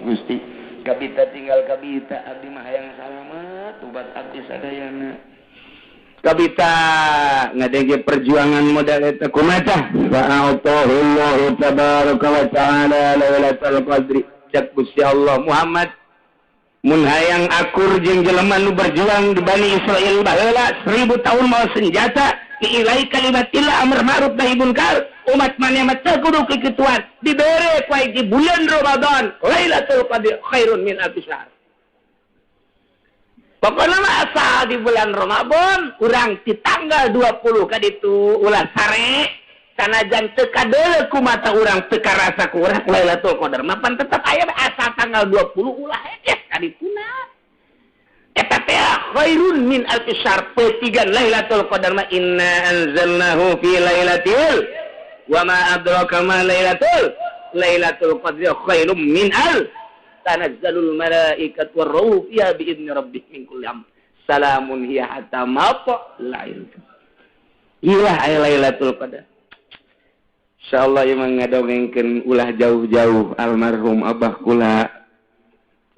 Gusti kabita tinggal kabita abdi mah hayang salamet ubat abdi sadayana kabita ngadenge perjuangan modal eta kumaha fa'atahullahu tabaraka wa ta'ala lailatul qadri cak Gusti Allah Muhammad mun hayang akur jeung jelema nu berjuang di Bani Israil baheula 1000 tahun mau senjata diilai kalimatillah amr ma'ruf nahi munkar umat maneh mah teu kudu kikituan dibere ku di bulan Ramadan Lailatul Qadar khairun min alfi syahr. Pokona mah asal di bulan Ramadan urang di tanggal 20 ka ditu ulah sare sanajan teu kadeuleu ku mata urang teu karasa ku urang Lailatul Qadar mah pan tetep aya asal tanggal 20 ulah hekes ka dituna. Eta teh khairun min alfi syahr petigan Lailatul Qadar ma inna anzalnahu fi lailatil wa ma adraka ma lailatul qadri khairum min tanazzalul malaikatu war ruh fiha bi idzni rabbih min kulli amr salamun hiya hatta matla'il ilah lailatul qadar. Insyaallah ieu mah ngadongengkeun ulah jauh-jauh almarhum abah kula.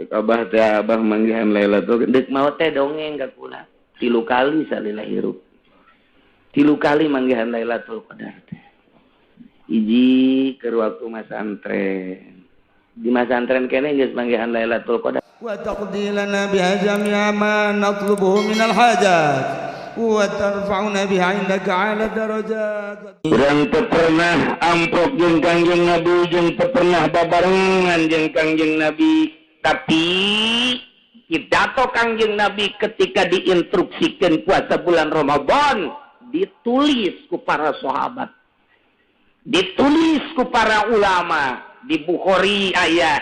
Cek abah teh abah manggihan Lailatul Qadar. Deuk maot teh dongeng ka kula. 3 kali salila hirup. 3 kali manggihan Lailatul Qadar teh. Hiji keur waktu masantren. Di masantren kene geus manggihan Lailatul Qadar. Wa taqdilana biha jami'a ma natlubuhu minal hajat. Wa tarfa'una biha indaka 'ala darajat. Urang teu pernah amprok jeung Kangjeng Nabi jeung teu pernah babarengan jeung Kangjeng Nabi. Tapi pidato Kangjeng Nabi ketika diinstruksikan puasa bulan Ramadan ditulis ku para sahabat, ditulis ku para ulama, di Bukhari aya,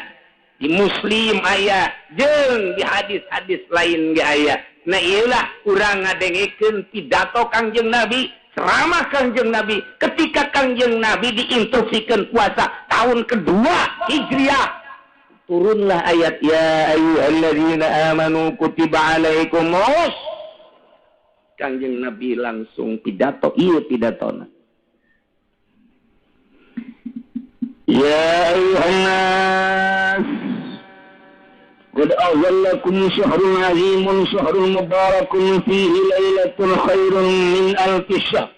di Muslim aya, jeung di hadis-hadis lain ge aya. Nah ieulah urang ngadengekeun pidato Kangjeng Nabi, ceramah Kangjeng Nabi ketika Kangjeng Nabi diinstruksikan puasa tahun kedua Hijriah. Turunlah ayat ya ayyuhalladzina amanu kutiba alaikumus. Kangjeng Nabi langsung pidato ieu pidatona. Ya ayyuhan nas qad azallakum syahrun azimun syahrun mubarakun fihi lailatul khairun min alfi syahr.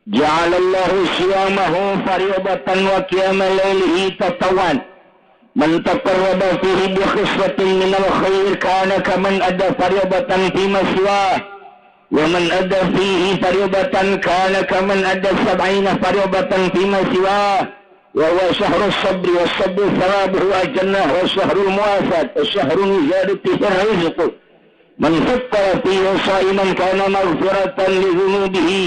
Ja'alallahu siyamahu fariidatan wa qiyamal lailihi tatawan. Man taqarraba fihi bi khiswatin min al-khair kana kaman adda fariidatan fi ma siwah wa man adda fihi fariidatan kana kaman adda 70 fariidatan fi ma siwah wa huwa syahrus sabri was sabru thawabuhu al-jannah wa syahrul muwasat wa syahrul ziyadati fil rizq man fattara fihi sha'iman kana maghfiratan li dhunubihi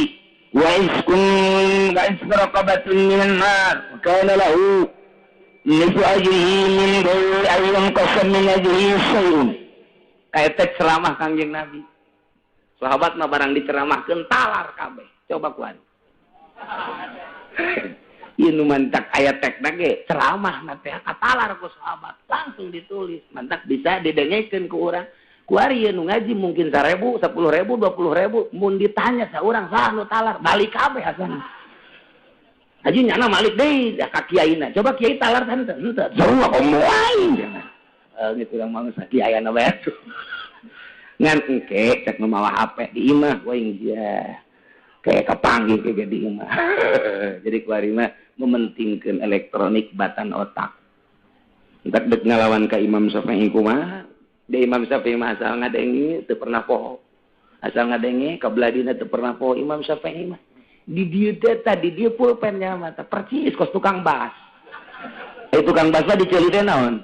wa isqun raqabatin minan nar kana lahu nifu ajrihi min ghairi ayyan qasam min ajrihi sayun. Kayak ceramah Kangjeng Nabi. Sahabat mah barang diceramahkeun talar kabeh. Coba kuan. Ieu nu mantak aya tekna ge ceramah na teh katalar ku sahabat. Langsung ditulis. Mantak bisa didengekeun ku urang. Ku ari ieu nu ngaji mungkin 1000, 10.000, 20.000. Mun ditanya sa urang saha nu talar, balik kabeh asana. Haji nyana malik deh, ka kiaina. Coba kiai talar tante, henteu. Jauh apa moai. Gitu urang mangsa kiayana bae. Ngan engke cek mamawa HP di imah we ya. Kayak kepanggih ke di imah. Jadi kuari mah mementingkeun elektronik batan otak. Entak deuk ngalawan ka Imam Syafi'i kumaha? Da Imam Syafi'i mah asal ngadengi teu pernah poho. Asal ngadengi kabladina teu pernah poho Imam Syafi'i mah. Di dia data, di dia pulpennya mata percis kos tukang bas. Tukang bas lah diceli teh naon?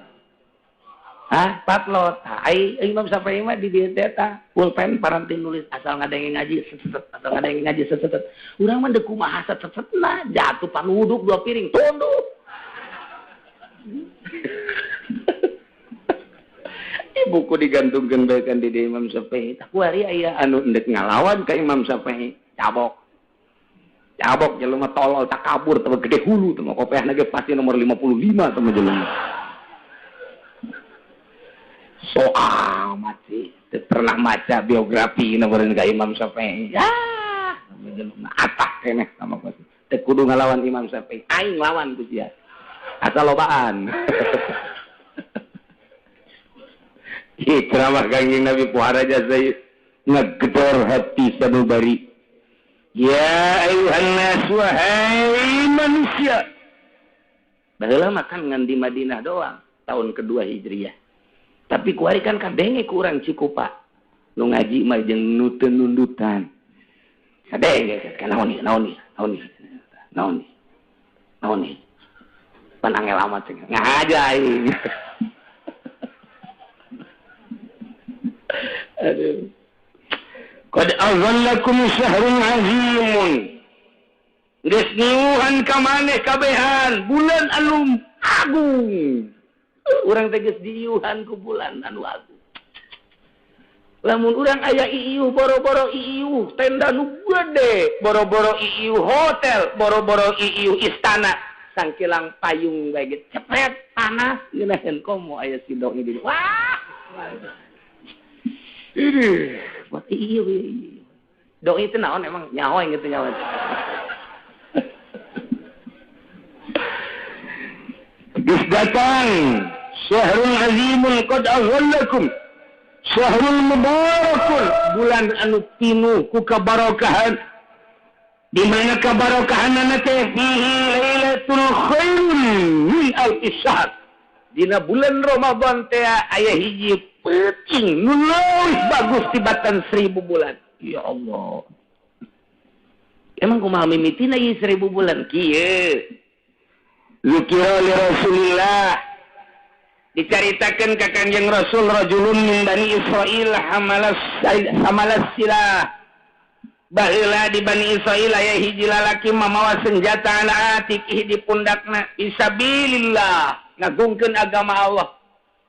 Hah? Patlot. Ai Imam Syafi'i mah di dia data pulpen parantin nulis asal ngadenge ngaji seset, asal ngadenge ngaji seset. Urang mah deuk kumaha seset-sesetna, jatuh pan wuduk 2 piring tunduk. Buku digantungkeun bae kan di Imam Syafi'i. Tak kuari aya anu endek ngalawan ka Imam Syafi'i, cabok. Cabok jelema tolol tak kabur teu gede hulu teu kopehna ge pasti nomor 55 teu jelema. Soal mati teu pernah maca biografi nomeureun ka Imam Syafi'i. Ya, jelema atak keneh sama pasti. Teu kudu ngalawan Imam Syafi'i. Aing lawan ku sia. Asal lobaan. Ceramah Kangjeng Nabi pohara jasa ngegedor hati sanubari. Ya ayuhan nas, wahai manusia. Baheula makan ngan di Madinah doang tahun kedua Hijriah. Tapi kuari kan kadenge kurang Cikupa. Nu ngaji mah jeung nu teu nundutan. Kadenge kan naon ni. Pan angel amat cenah. Ngajai. Aduh. Qad azallakum syahrun azimun. Geus niuhan ka maneh kabehan bulan anu agung. Urang teh geus diiuhan ku bulan anu agung. Lamun urang aya iiuh boro-boro iiuh tenda nu gede, boro-boro iiuh hotel, boro-boro iiuh istana, sangkilang payung bae ge cepret panas geunaheun komo aya si dong di. Wah. Ini buat iiuh. Dong itu naon emang nyawa gitu nyawa. Geus datang syahrul azimun qad azallakum syahrul mubarakun bulan anu pinuh ku kabarokahan di mana kabarokahanna teh fihi lailatul khairun min alfi syahr dina bulan Ramadan teh aya hiji peuting nu leuwih bagus tibatan 1000 bulan. Ya Allah, emang kumaha mimitina ieu 1000 bulan kieu. Zikira li Rasulillah diceritakan ke Kanjeng Rasul rajulun min Bani Israil hamalas silah baheula di Bani Israil aya hiji lalaki mamawa senjata ala atikih di pundakna fisabilillah ngagungkeun agama Allah.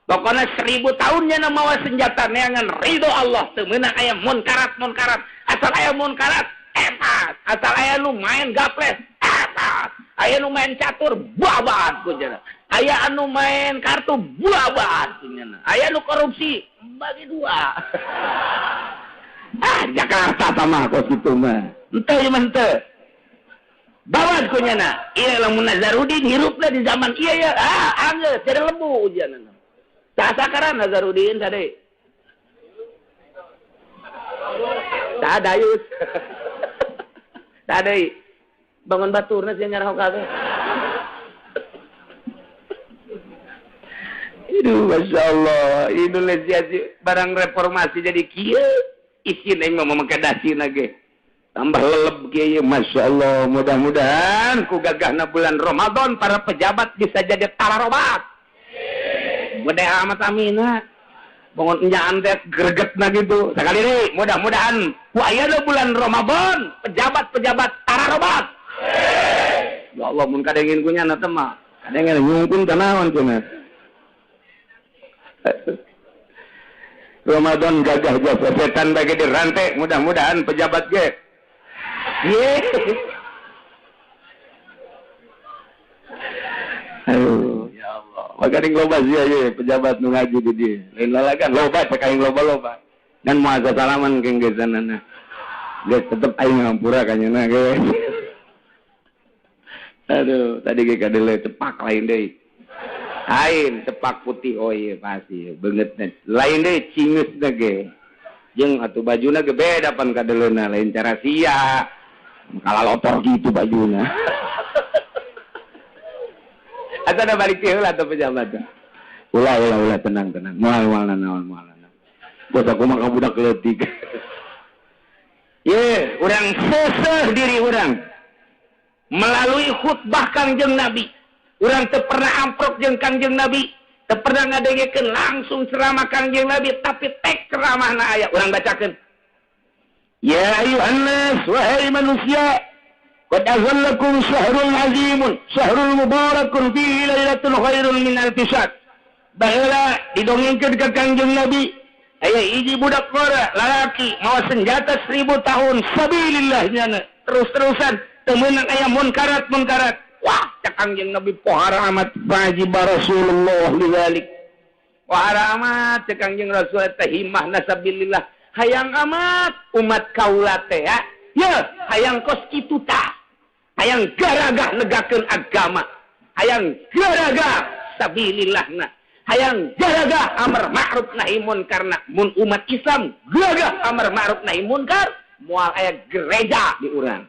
Pokona 1000 tahunnya na mawa senjata neangan ridho Allah teu meunang aya munkarat asal aya munkarat epas asal aya nu main gaples epas aya nu main catur babat kunjana aya anu main kartu babat kunjana aya nu korupsi bagi dua. Jakarta sama kos kitu mah henteu ieu mah henteu babat kunjana ieu lamun Nazarudin hirupna di zaman ieu ya anggeus jadi lembu ujianna sasakaran Nazarudin tadi Dayus tadi bangun baturna sih nyarah kabeh. Aduh, Masya Allah, Indonesia barang reformasi jadi kieu, isin aing mah memengkedasina ge. Tambah leleb kieu, Masya Allah. Mudah-mudahan ku gagahna bulan Ramadan para pejabat bisa jadi talarobat. Gede amat amina. Bangun nyaan teh gregetna gitu. Sekali deui, mudah-mudahan ku ayeuna bulan Ramadan pejabat-pejabat talarobat. Ya Allah, mun kadengin ku nya teh mah, kadengin nyungkun tanawan cenah. Ramadan gagah jasa setan bagi dirantai, mudah-mudahan pejabat ge. Ye. Aduh, ya Allah. Makaring loba sia ye pejabat nu ngaji di dieu. Lain lalagan loba cek aing loba-loba. Dan moal salaman keng gesanana. Geus tetep aing ngampura ka nyeuna ge. Aduh, tadi ge kadele cepak lain deui. Lain cepak putih oh iya pasti beungeutna. Lain deui cingeusna ge. Jeung atuh bajuna ge beda pan kadeleuna lain cara sia. Kalalotor gitu bajuna. Asa da balik heula atuh pejabat. Ulah tenang. Moal naon. Bos aku mah budak leutik. Ye, urang seseh diri urang. Melalui khutbah Kangjeng Nabi. Urang teu pernah amprok jeung Kangjeng Nabi, teu pernah ngadengekeun langsung ceramah Kangjeng Nabi, tapi tek ceramahna aya urang bacakeun. Ya ayuhan nas, wahai manusia, qad azallakum syahrul azimun, syahrul mubarakun fihi lailatul khairun min alfi syahr. Baheula didongengkeun ka Kangjeng Nabi, aya hiji budak ngora lalaki mawa senjata 1000 tahun sabilillah nyana. Terus-terusan teu meunang aya munkarat. Wah, cak Kangjeng Nabi pohara amat wajib Rasulullah lidzalik. Pohara amat cak Kangjeng Rasul teh himmah nasabilillah. Hayang amat umat kaula teh ya. Ya, hayang kos kitu tah. Hayang garagah negakeun agama. Hayang garagah sabilillahna. hayang gagah amar ma'ruf nahi munkar mun umat Islam gagah amar ma'ruf nahi munkar moal aya gereja di urang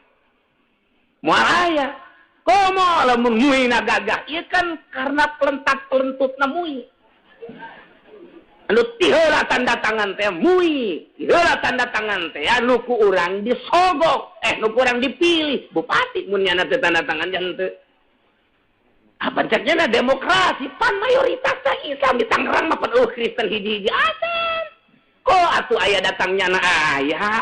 moal aya komo lamun muina gagah ieu kan karena pelentak-pelentutna mui anu tiheula tanda tangan teh mui tiheula tanda tangan teh anu ku urang disogok nu ku urang dipilih bupati mun nyana teh tanda tangan jan teu apa caknya demokrasi pan mayoritasnya Islam di Tangerang mah penuh Kristen hiji-hiji asan kok atuh aya datangnya na aya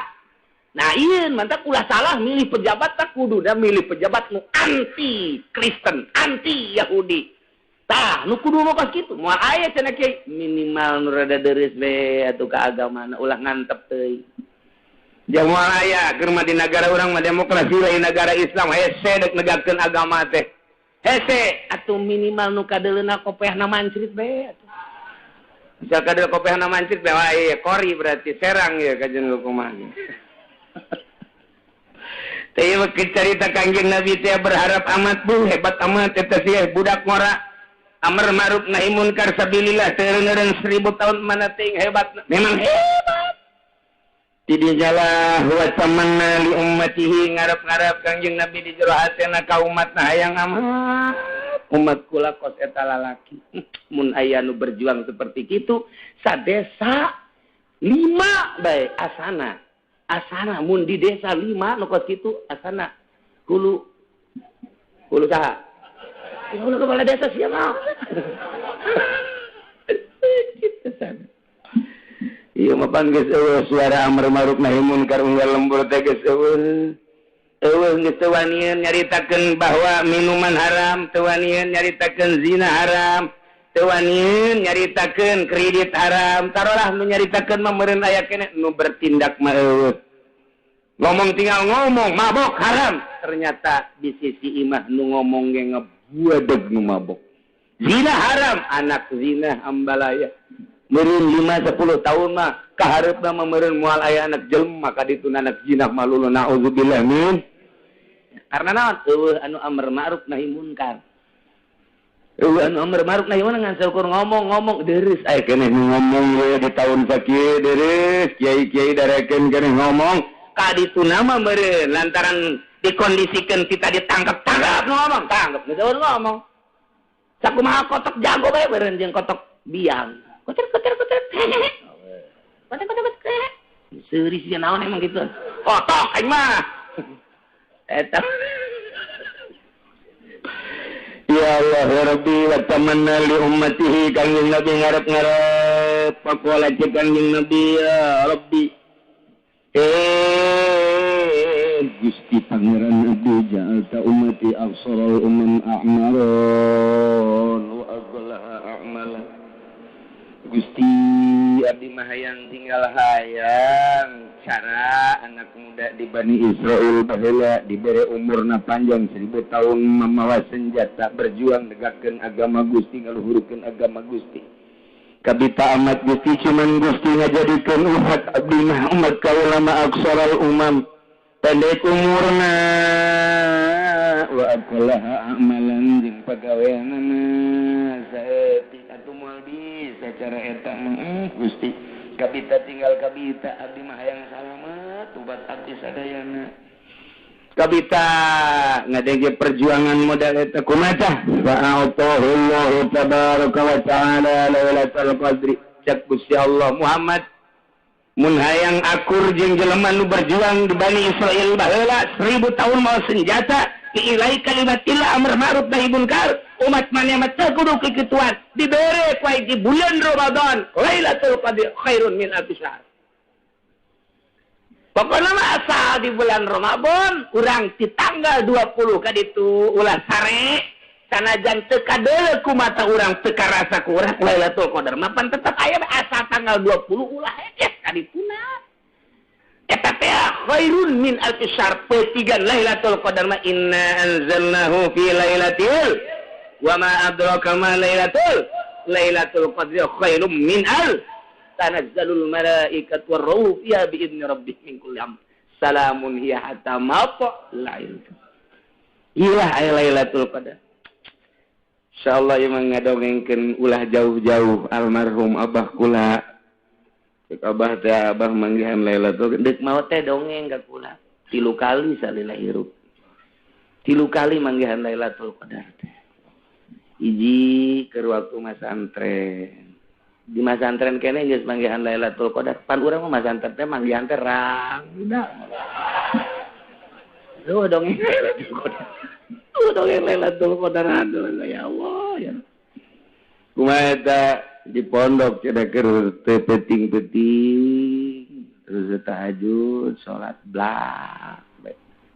nah ieun mantap ulah salah milih pejabat tak kudu da milih pejabat nu anti Kristen anti Yahudi tah nu kudu mah pas kitu moal aya cenah kieu minimal nu rada deres we atuh ka agamana ulah ngantep teuing jeung moal aya keur mah di negara urang mah demokrasi lain negara Islam aya sedek negakeun agama teh hese atuh minimal nu kadeleuna kopehna mancrit bae atuh. Misal kadel kopehna mancrit bae wae kori berarti serang ya kajen kumaha. Teh mah cerita Kangjeng Nabi teh berharap amat bu hebat amat eta sih budak ngora amar ma'ruf nahi munkar sabilillah teureun 1000 tahun mana teuing hebat memang hebat. Di jalah wa tamanna li ummatihi ngarep-ngarep Kangjeng Nabi di jero hatena ka umatna hayang amat umat kula kos eta lalaki mun aya nu berjuang seperti kitu sadesa 5 bae asana mun di desa 5 nu kos kitu asana hulu saha hulu kepala desa sia mah iya mapan geus eueuh suara amar ma'ruf nahi munkar unggal lembur teh geus eueuh geus teu wanian nyaritakeun bahwa minuman haram teu wanian nyaritakeun zina haram teu wanian nyaritakeun kredit haram tarolah nu nyaritakeun mah meureun aya keneh nu bertindak mah eueuh ngomong tinggal ngomong mabok haram ternyata di sisi imah nu ngomong ge ngabuadeg nu mabok zina haram anak zina ambalaya meureun 5-10 tahun mah kahareupna mah meureun moal aya anak jelema ka ditu anak zina malulu naudzubillah min karena naon eueuh anu amar ma'ruf nahi munkar eueuh anu amar ma'ruf nahi munkar ngan saukur ngomong deres aya keneh ngomong we di tahun sakieu deres kiai-kiai darekeun keneh ngomong ka ditu mah meureun lantaran dikondisikeun kita ditangkap ngomong tangkap geus ngomong sakumaha kotok jago bae meureun jeung kotok biang kotor. Seuris sih naon emang gitu. Kotok aing mah. Eta. Ya Allah ya Rabbi wa tamanna li ummatihi Kangjeng Nabi ngarep-ngarep pakola cek Kangjeng Nabi ya Rabbi. Gusti Pangeran Nabi ja'alta ummati absaral a'maron wa aghlaha a'malan. Gusti abdi mah hayang tinggal hayang cara anak muda di Bani Israel baheula dibere umurna panjang 1000 tahun mamawa senjata berjuang negakeun agama Gusti ngaluhurkeun agama Gusti kabita amat Gusti cuman Gusti ngajadikeun umat abdi mah umat kaula mah aksaral umam pendek umurna wa aqlaha amalan jeung pagaweanana saeutik atuh moal bisa cara eta mah Gusti kabita tinggal kabita abdi mah hayang salamet ubat abdi sadayana kabita ngadenge perjuangan modal eta kumaha fa'atahullahu tabaraka wa ta'ala lailatul qadri cak Gusti Allah Muhammad mun hayang akur jeung jelema nu berjuang di Bani Israil baheula 1000 tahun mau senjata diilai kalimatillah amar ma'ruf nahi munkar umat maneh mah teu kudu kikituan dibere ku di bulan Ramadan Lailatul Qadar khairun min alfi syahr pokona mah asal di bulan Ramadan urang di tanggal 20 ka ditu ulah sare sanajan teu kadeuleu ku mata urang teu karasa ku urang Lailatul Qadar mah pan tetep aya asal tanggal 20 ulah ka dituna eta teh khairun min alfi syahr petigan Lailatul Qadar ma inna anzalnahu fi lailatil wa ma adraka ma lailatul qadri khairum min tanazzalul malaikatu war ruh fiha bi idzni rabbih min kulli amr salamun hiya hatta matla'il ilah ay lailatul qadar Insyaallah emang ngadongengkeun ulah jauh-jauh almarhum abah kula. Cek abah teh abah manggihan Lailatul Qadar. Deuk maot teh dongeng ka kula. 3 kali salila hirup. 3 kali manggihan Lailatul Qadar teh. Hiji keur waktu masantren. Di masantren kene geus manggihan Lailatul Qadar. Pan urang mah masantren teh manggihan teh rang. Udah. Lu dongeng Lailatul Qadar. Dongeng Lailatul Qadar aduh ya Allah ya. Kumaha eta di pondok cenah keur teu penting-penting terus tahajud salat blak.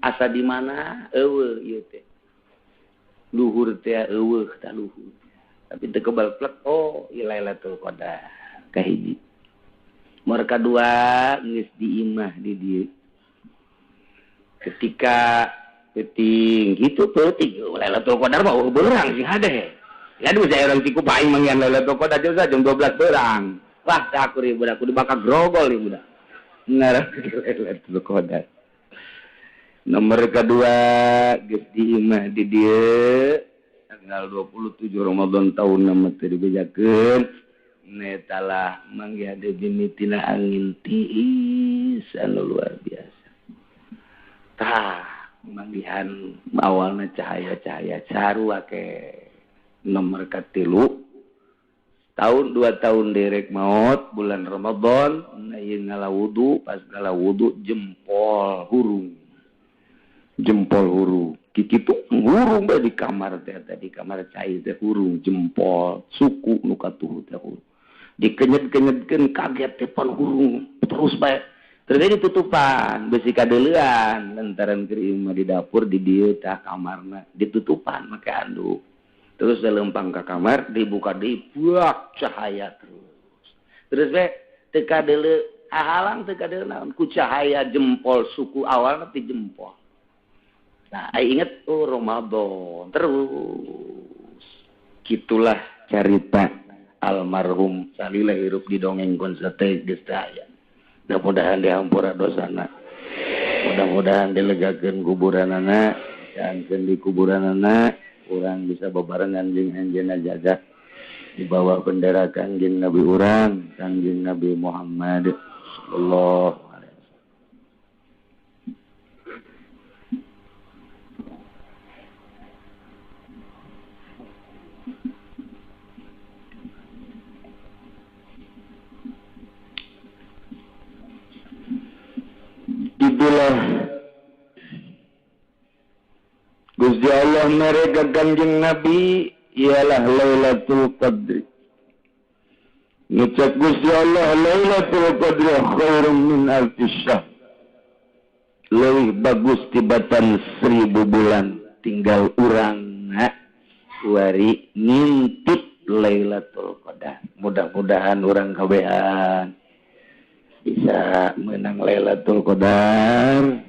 Asa di mana? Eueuh ieu teh. Luhur teh eueuh tah luhur. Tapi teu kebal plek oh ieu Lailatul Qadar kahiji. Mor kadua geus diimah di dieu. Ketika penting gitu penting Lailatul Qadar mah beurang sih hade. Ya aduh saya orang Ciku paing manggihan Lailatul Qadar jam 12 beurang. Wah tah aku ribu aku dibakar grogol ieu budak. Ngarep Lailatul Qadar. Nomor kedua geus diimah di dieu tanggal 27 Ramadan tahun nama teu dibejakeun. Netalah manggihan dimitina angin tiis anu luar biasa. Tah manggihan awalna cahaya-cahaya sarua ke nomor katilu tahun 2 tahun derek maot bulan Ramadan ieu ngala wudu pas ngala wudu jempol hurung kikitu hurung bae di kamar teh di kamar cai teh hurung jempol suku nu katuh teh hurung dikenyet-kenyetkeun kaget teh pan hurung terus bae terus ditutupan besi kadeulean lantaran keur imah di dapur di dieu tah kamarna ditutupan make anduk terus lempang ka kamar dibuka deui buak cahaya terus we teu kadeuleu halang teu kadeuleu naon ku cahaya jempol suku awalna ti jempol nah ai inget oh Ramadan terus gitulah carita almarhum salila hirup didongengkeun sateuy geus aya. Mudah-mudahan dihampura dosana. Mudah-mudahan dilegakeun kuburanana, jangan di kuburanana urang bisa bebarengan jeung anjeunna jagat di bawah bendera Kangjeng Nabi urang, Kangjeng Nabi Muhammad sallallahu alaihi wasallam. Itulah Gusti Allah mereka Kangjeng Nabi ialah Lailatul Qadri. Ngucap Gusti Allah Lailatul Qadri khairun min alfi syahr. Leuwih bagus tibatan 1000 bulan tinggal urang kuari ngintip Lailatul Qadar. Mudah-mudahan urang kabehan bisa menang Lailatul Qadar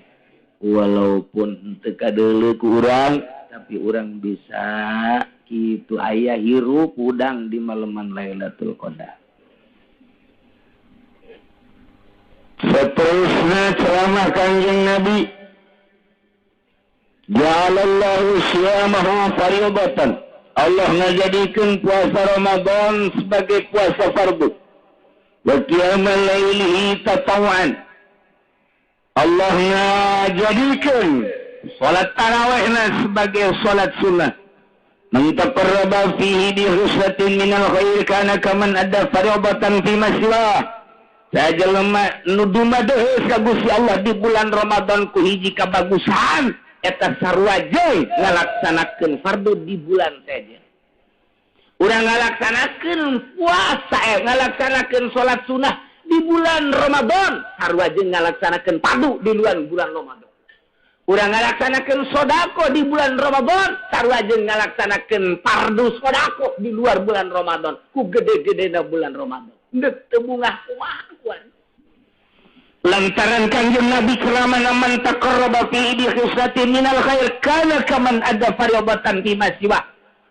walaupun teu kadeuleu ku urang tapi urang bisa kitu aya hirup udang di maleman Lailatul Qadar. Seterusnya ceramah Kangjeng Nabi ja'alallahu syiyamahu fardatan. Allah ngajadikeun puasa Ramadan sebagai puasa fardu. Wa qiyamal laili tatawuan. Allah ngajadikeun salat tarawihna sebagai salat sunnah. Man taqarraba fihi bi husnatin minal khair kana kaman adda fardatan fi masjid. Sajelema nu dumadeus ka Gusti Allah di bulan Ramadan ku hiji kabagusan eta sarua jeung ngalaksanakeun fardu di bulan saja. Urang ngalaksanakeun puasa ngalaksanakeun salat sunah di bulan Ramadan sarua jeung ngalaksanakeun fardu di luar bulan Ramadan. Urang ngalaksanakeun sedekah di bulan Ramadan sarua jeung ngalaksanakeun fardu sedekah di luar bulan Ramadan ku gede-gedena bulan Ramadan. Ndek teu bungah kumaha lantaran Kangjeng Nabi ceramah man taqarraba fi bi khusatin minal khair kana kaman ada fardatan fi masjiwa.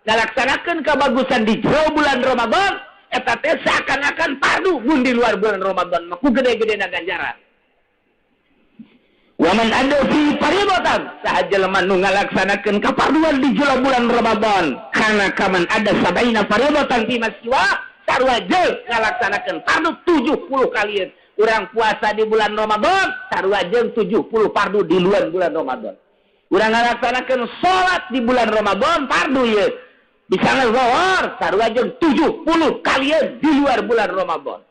Ngalaksanakeun kabagusan di jero bulan Ramadan eta teh seakan-akan fardu mun di luar bulan Ramadan mah ku gede-gedena ganjaran. Waman ada fi paribatan sahaja lemah nu ngalaksanakeun kaparduan di jero bulan Ramadan kana kaman ada sabaina paribatan fi maswa sarua jeung ngalaksanakeun fardu 70 kalian urang puasa di bulan Ramadan sarua jeung 70 fardu di luar bulan Ramadan urang ngalaksanakeun salat di bulan Ramadan fardu ye bisa zuhur sarua jeung 70 kalian di luar bulan Ramadan.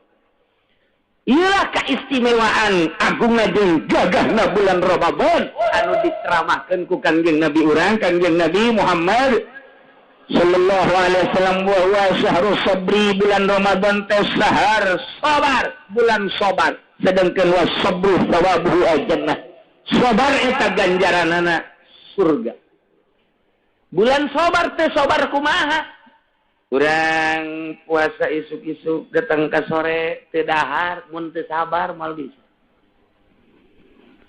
Iyalah keistimewaan agungna jeung gagahna bulan Ramadan anu diceramahkeun ku Kangjeng Nabi urang Kangjeng Nabi Muhammad sallallahu alaihi wasallam wa syahrus sabri bulan Ramadan teh sahar sabar bulan sabar sedangkan wa sabru thawabuhu al-jannah sabar eta ganjaranana surga. Bulan sabar teh sabar kumaha? Urang puasa isuk-isuk datang ke sore teu dahar mun teu sabar mal bisa.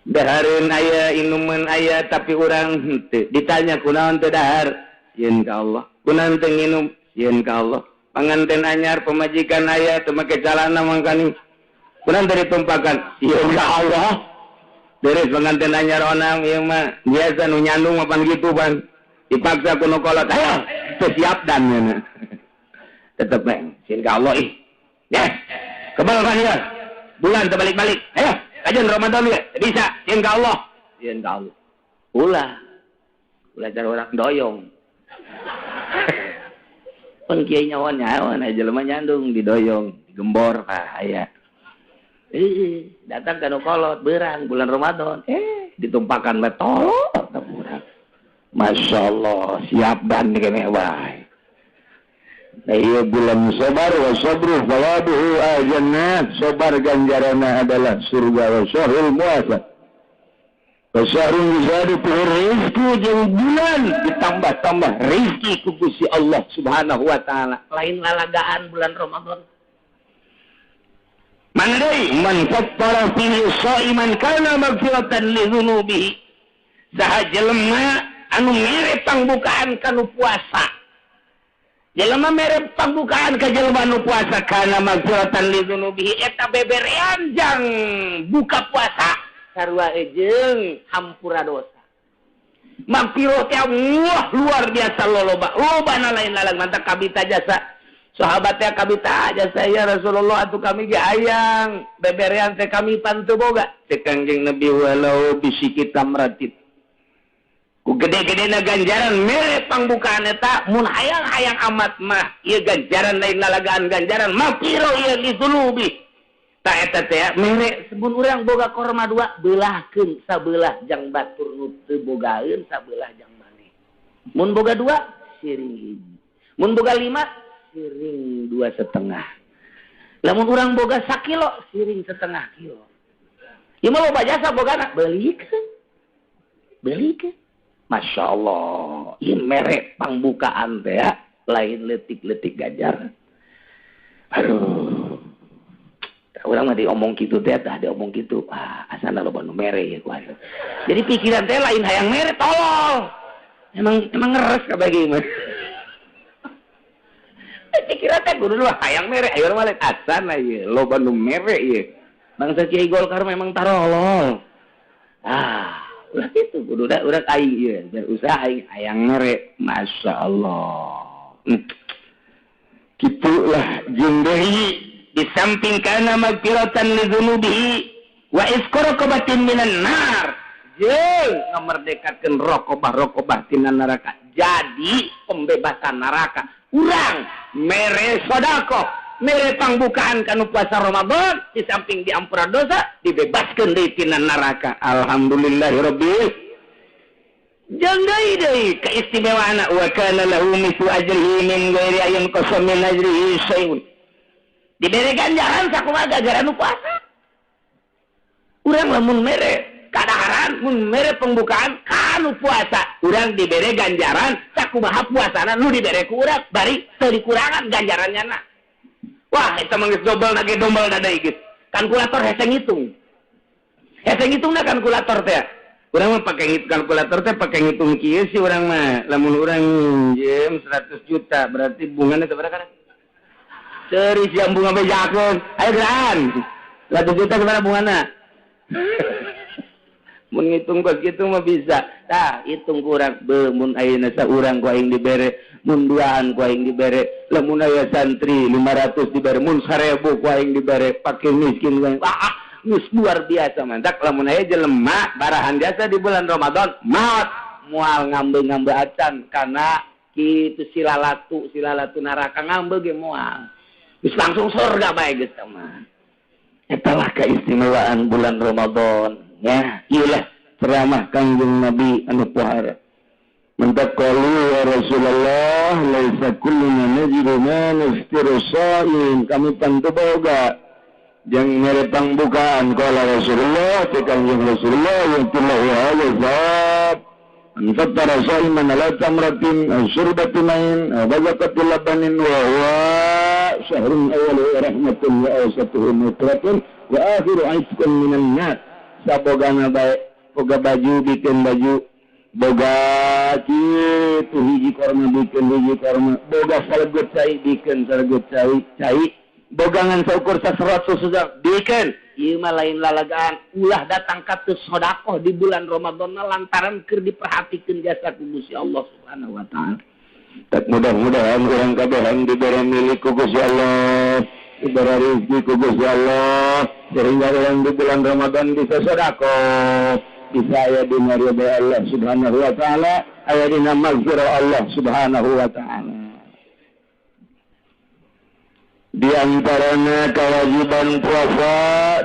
Dahareun aya inuman aya tapi urang henteu. Ditanya kunaon teu dahar? Sieun ka Allah. Kunaon teu nginum? Sieun ka Allah. Panganten anyar pamajikan aya teu make calana mangkani. Kunaon teu ditumpakan? Sieun ka Allah. Deres panganten anyar onang ieu mah biasa nu nyandung mah pan kitu pan. Dipaksa kuno kolot ayo teu siap dan nya. Tetep meh sieun ka Allah ih. Ya. Kebal kan ya. Bulan terbalik-balik. Ayo, kajian Ramadan ya. Bisa sieun ka Allah. Sieun ka Allah. Ulah cara orang doyong. Pun kiai nyawan nyawan aja jelema nyandung didoyong, digembor aya. Datang ka nu kolot beurang bulan Ramadan. Ditumpakan betol ka urang. Masyaallah siap dan kene wae. Iya bulan sabar wa sabru thawabuhu al-jannah sabar ganjaranna adalah surga wa syahrul muasad. Wa syahrul muzadu rizqi jeung bulan ditambah-tambah rezeki ku Gusti Allah Subhanahu wa taala. Lain lalagaan bulan Ramadan. Mana deui man fattara fihi sha'iman kana maghfiratan li dzunubihi. Sahaja lemah anu mere pangbukaan kanu puasa jelema mere pangbukaan ka jelema anu puasa kana maghfiratan li dzunubihi eta beberean jang buka puasa sarua jeung hampura dosa maghfirah teh wah luar biasa lobana lain lalang mantap kabita jasa sahabatnya kabita jasa ya Rasulullah atuh kami ge hayang beberean teh kami pantu boga teh Kangjeng Nabi walau bisiki tamratin ku gede-gedena ganjaran mere pangbukaan eta mun hayang-hayang amat mah ieu ganjaran lain lalagaan ganjaran mapiro ieu li dzunubi ta eta teh mere sebun urang boga korma dua beulahkeun sabelah jang batur nu teu bogaeun sabelah jang maneh mun boga dua siring hiji mun boga 5 siring 2,5 lamun urang boga 1 kilo siring 1/2 kilo ieu mah loba jasa bogana beulikeun Masya Allah, ini merek pangbukaan teh ya, lain letik-letik ganjaran. Aduh, orang mah diomong gitu teh, diomong gitu, asana loba nu mere ya kuat. Jadi pikiran teh lain hayang mere, tolong. Emang ngeres kabagi mah. Pikiran teh kudu lah hayang mere, ayo mah lain asana ya, loba nu mere ya. Bangsa Kiai Golkar memang tarolol. Ulah gitu, udah aing ya, biar usaha aing hayang mere, masya Allah. Gitulah jeung deui di samping kana magfiratan li dzunubihi wa isqaraqabatin minan nar. Jeung ngamerdekakeun raqabah tina neraka. Jadi pembebasan neraka. Urang mere sedekah mere pangbukaan kanu puasa Ramadan di samping diampura dosa dibebaskeun deui tina neraka. Alhamdulillahirabbil jeung deui keistimewaanna wa kana lahu mithlu ajrihi min ghairi ayyin qasam min ajrihi syai'un. Dibere ganjaran sakumaha gara-gara nu puasa. Urang lamun mere kadaharan mun mere pembukaan kanu puasa, urang dibere ganjaran sakumaha puasana nu dibere ku urang bari teu dikurangan ganjarannya na. Wah, eta mah geus dobel na ge dombal da deui geus. Kalkulator hese ngitung. Hese ngitungna kalkulator teh. Urang mah pake kalkulator teh pake ngitung kieu sih urang mah. Lamun urang minjem 100 juta, berarti bungana sabaraha kana? Teuris yang bunga bejakeun. Ayo geran. 100 juta sabaraha bungana? Mun ngitung kos kitu mah bisa. Tah, hitung kurang be mun ayeuna saurang ku aing dibere, mun duaan ku aing dibere, lamun aya santri 500 dibere, mun 1000 ku aing dibere, fakir miskin ku aing. Geus luar biasa mantak lamun aya jelema barahan jasa di bulan Ramadan, maot moal ngambe-ngambe acan kana kitu silalatu neraka ngambe ge moal. Geus langsung surga bae geus mah. Eta lah keistimewaan bulan Ramadan. Ya, iyalah ceramah Kangjeng Nabi anu pohara. Mentak qalu ya Rasulullah laisa kulluna najidu ma naftiru sha'in. Kami tentu boga jang nyerepang bukaan qala Rasulullah ti Kangjeng Rasulullah yang tillah wa azab. Anfattara sha'iman ala tamratin syurbatin main bazaqatil labanin wa huwa syahrun awal rahmatun wa awsatuhu nutratun wa akhiru aitqun minan nar. Sabogana bae boga baju bikin baju boga kitu hiji korma bikin hiji korma boga salegut cai bikin salegut cai boga ngan saukur saserat susah bikin ieu mah lain lalagaan ulah datang ka teu sedekah di bulan Ramadan lantaran keur diperhatikeun jasa ku Gusti Allah Subhanahu wa taala. Tak mudah-mudahan urang kabeh diberi milik ku Gusti Allah, diberi rezeki ku Gusti Allah, sehingga orang di bulan Ramadan bisa sedekah, bisa aya di ridha Allah Subhanahu wa taala, aya di maghfirah Allah Subhanahu wa taala. Di antaranya kewajiban puasa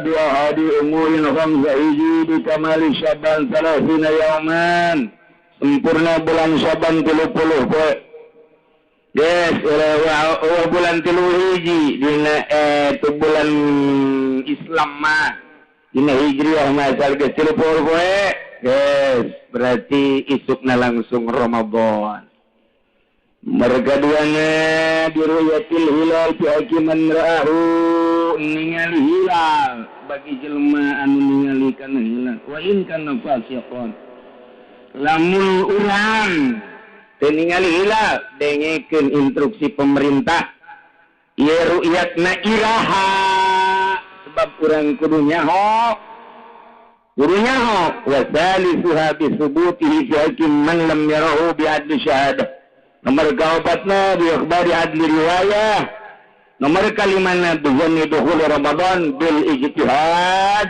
dua hari umurin khamsa hiji di kamali Syaban 30 yauman, sempurna bulan Syaban 30 poe. Yes, bulan 3 hiji dina itu bulan Islam mah dina Hijriah mah sareng 30 poe. Yes, berarti isukna langsung Ramadan. Mergaduana diruyatil hilal fi hakiman ra'ahu ningali hilal bagi jelema anu ningali kana hilal wa in kana fasiqon lamun urang teu ningali hilal dengekeun instruksi pemerintah ieu ru'yatna iraha sebab urang kudu nyaho wa salisuha bi subutihi fi hakim man lam yarahu bi adli syahadah. Nomor keempatnya diakhbari adli riwayah. Nomor kalimana bizanni dukhul Ramadan bil ijtihad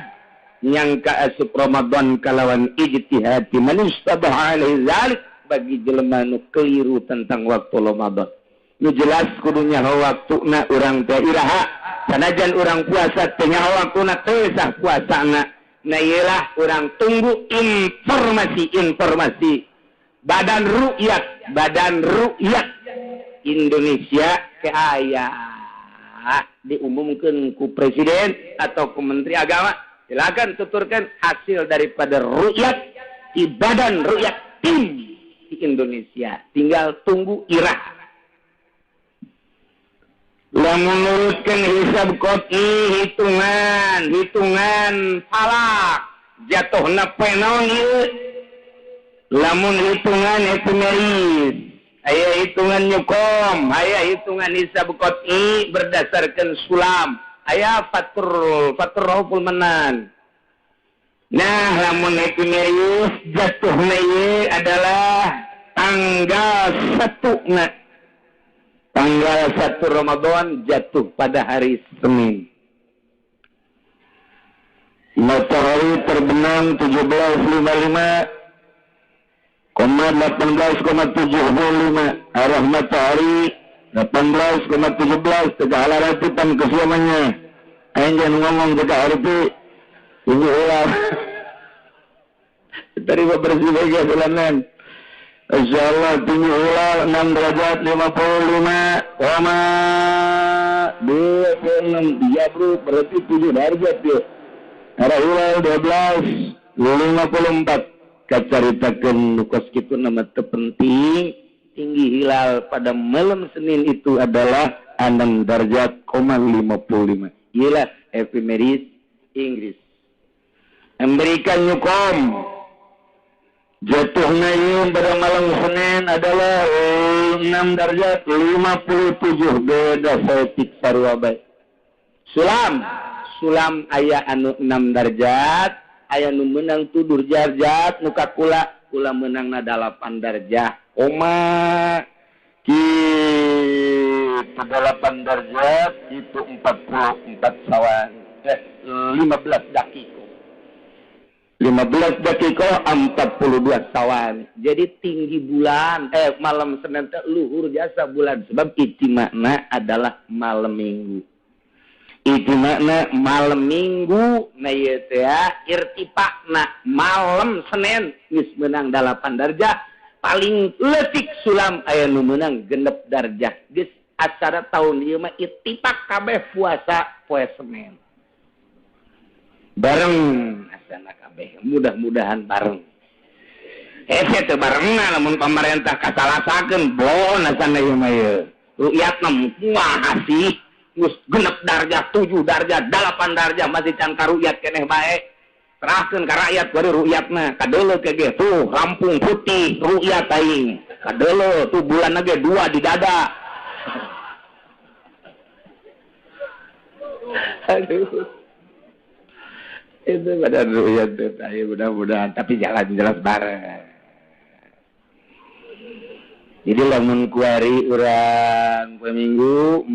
nyangka asup Ramadan kalawan ijtihad man istabaha alaihi zalik bagi jelema nu keliru tentang waktu Ramadan. Nu jelas kudu nyaho waktuna urang teh iraha sanajan urang puasa teh nyaho waktuna teu sah puasana. Na iyalah urang tunggu informasi Badan ru'yat Indonesia ke aya diumumkan ku presiden atau ku menteri agama, silakan tuturkan hasil daripada ru'yat di badan ru'yat tim di Indonesia, tinggal tunggu irah. Lamun nurutkan hisab qot'i hitungan falak jatuhna penaon ieu. Lamun hitungan epimeris, aya hitungan nyukom, aya hitungan hisab qot'i berdasarkan sulam, aya fatur rahul menan. Nah, lamun epimeris jatuhna ieu adalah tanggal 1 tanggal 1 Ramadan jatuh pada hari Senin. Matahari terbenam 17.55 18,75 arah matahari 18,17 tegak laratipan kesiamannya. Aing jangan ngomong tegak harti ini ulah terima bersih bagi bulanan. Insyaallah tinggi ulah 6 derajat 55 koma 26 dia bro berarti 7 derajat ya. Arah hilal 12 54 kacaritakeun nukos kitu nama terpenting tinggi hilal pada malam Senin itu adalah 6 derajat, 55. Ialah ephemeris Inggris. Amerika nyukom jatuhnya ini pada malam Senin adalah 6 derajat 57 beda setik sarua bae. Sulam aya anu 6 derajat aya nu menang 7 darajat muka kula menang na 8 darajat ki 8 darajat itu 44 sawan 15 dakiko 42 sawan. Jadi tinggi bulan malam Senin teh luhur jasa bulan sebab itu makna adalah malam minggu. Itu makna malam minggu na ieu teh irtifaqna malam Senin geus menang 8 darajat paling leutik sulam aya nu menang 6 darajat. Geus acara tahun ieu mah ittifaq kabeh puasa poe Senin. Bareng asana kabeh mudah-mudahan bareng teh barengna lamun pemerintah kasalasakeun bon asana ieu mah ieu ru'yatna moal asih geus 6 darajat 7 darajat 8 darajat masih can karu'yat keneh bae serahkeun ka rakyat bari ru'yatna kadeuleu ke ge tuh Lampung putih ru'yat aing kadeuleu tuh bulan ge 2 di dada aduh itu pada ru'yat ayo mudah-mudahan tapi jalan jelas bareng. Jadi lamun kuari urang poe minggu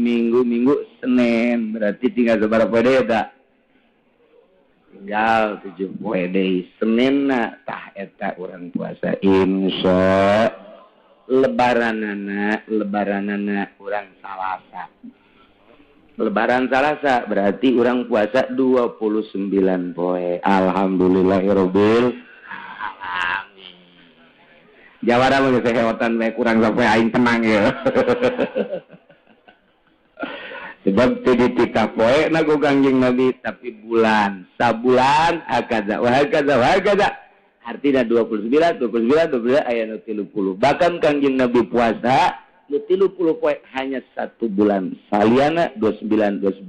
Senin berarti tinggal sabaraha deui eta? Tinggal 7 poe deui. Seninna tah eta urang puasa insya lebaranana urang Salasa. Lebaran Salasa berarti orang puasa 29 poe. Alhamdulillahirabbil alamin. Jawara mah geus heotan we kurang sampai aing tenang ya. Sebab teu ditika poe na ku Kangjeng Nabi tapi bulan. Sabulan hakaza wa hakaza. Artinya 29 aya nu 30. Bahkan Kangjeng Nabi puasa 30 poe hanya 1 bulan. Saliana 29.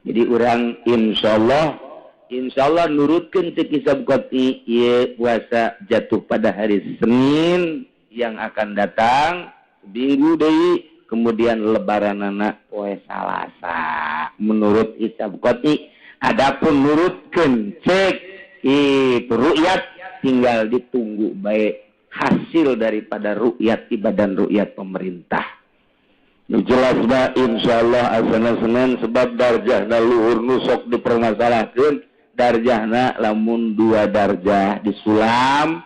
Jadi orang insyaallah nurutkeun teu kisah qati ieu puasa jatuh pada hari Senin yang akan datang minggu deui kemudian lebaranana poe Salasa menurut hisab qati. Adapun nurutkeun cek itu ru'yat tinggal ditunggu baik hasil daripada ru'yat ibadah ru'yat pemerintah. Nu jelas mah insyaallah asana Senin sebab darjahna luhur nu sok dipermasalahkeun darjahna lamun 2 darjah disulam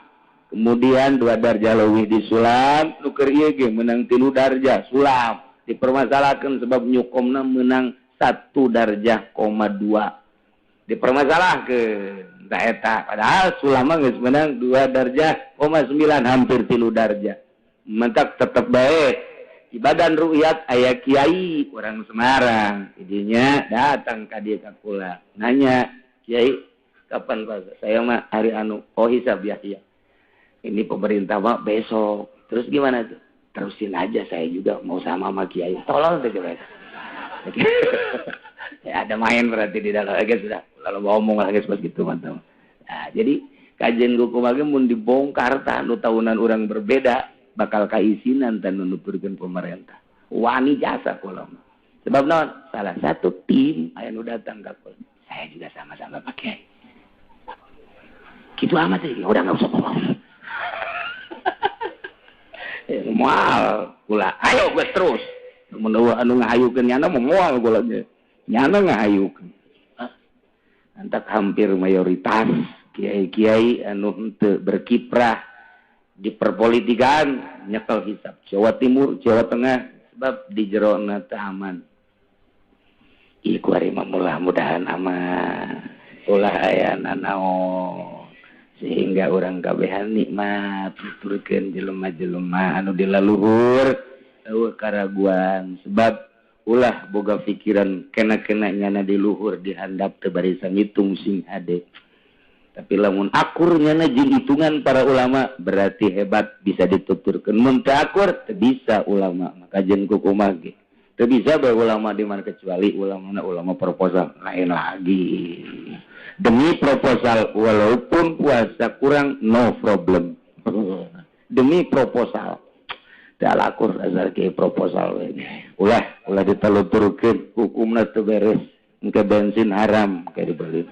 kemudian 2 darjah leuwih disulam nu keur ieu ge menang 3 darjah sulam dipermasalahkeun sebab nyukomna menang 1 darjah, 2 dipermasalahkeun. Eta padahal sulama geus menang 2 darjah, 9 hampir 3 darjah. Mentak tetep bae. Ibadah ru'yat aya kiai orang Semarang. Jadinya datang ka dieu ka kula. Nanya, "Kiai, kapan puasa?" Saya mah hari hisab Yahya. Ini pemerintah mah besok. Terus gimana tuh? Terusin aja saya juga mau sama kiai. Tolong deh coba. Ya, ada main berarti di dalam guys sudah. Lalu ngomong lagi seperti itu mantap. Nah, jadi kajian hukum lagi mun dibongkar tah nu tahunan orang berbeda bakal kaisinan tan nuturkeun pemerintah. Wani jasa kula. Sebab naon? Salah satu tim aya nu datang ka kula. Saya juga sama-sama pakai. Gitu amat sih, udah enggak usah ngomong. Moal kula. Ayo gue terus. Mun anu ngahayukeun nyana moal kula ge. Nyana ngahayukeun. Antak hampir mayoritas kiai-kiai anu henteu berkiprah di perpolitikan nyekel hisab Jawa Timur, Jawa Tengah sebab di jerona teh aman. Iku ari mudah-mudahan aman. Ulah aya nanaon sehingga orang kabehan nikmat tuturkeun jelema-jelema anu di laluhur eueuh karaguan sebab ulah boga pikiran kena-kena nyana di luhur dihandap teu bari sangitung sing hade. Tapi lamun akur nyana jeung hitungan para ulama berarti hebat bisa dituturkeun. Mun teu akur teu bisa ulama maka jeung kumaha ge. Teu bisa bae ulama di mana kecuali ulama proposal lain lagi. Demi proposal walaupun puasa kurang no problem. Demi proposal. Teu lakur asal ke proposal we. Ulah ditaluturkeun hukumna teu beres. Engke bensin haram kayak dibeli.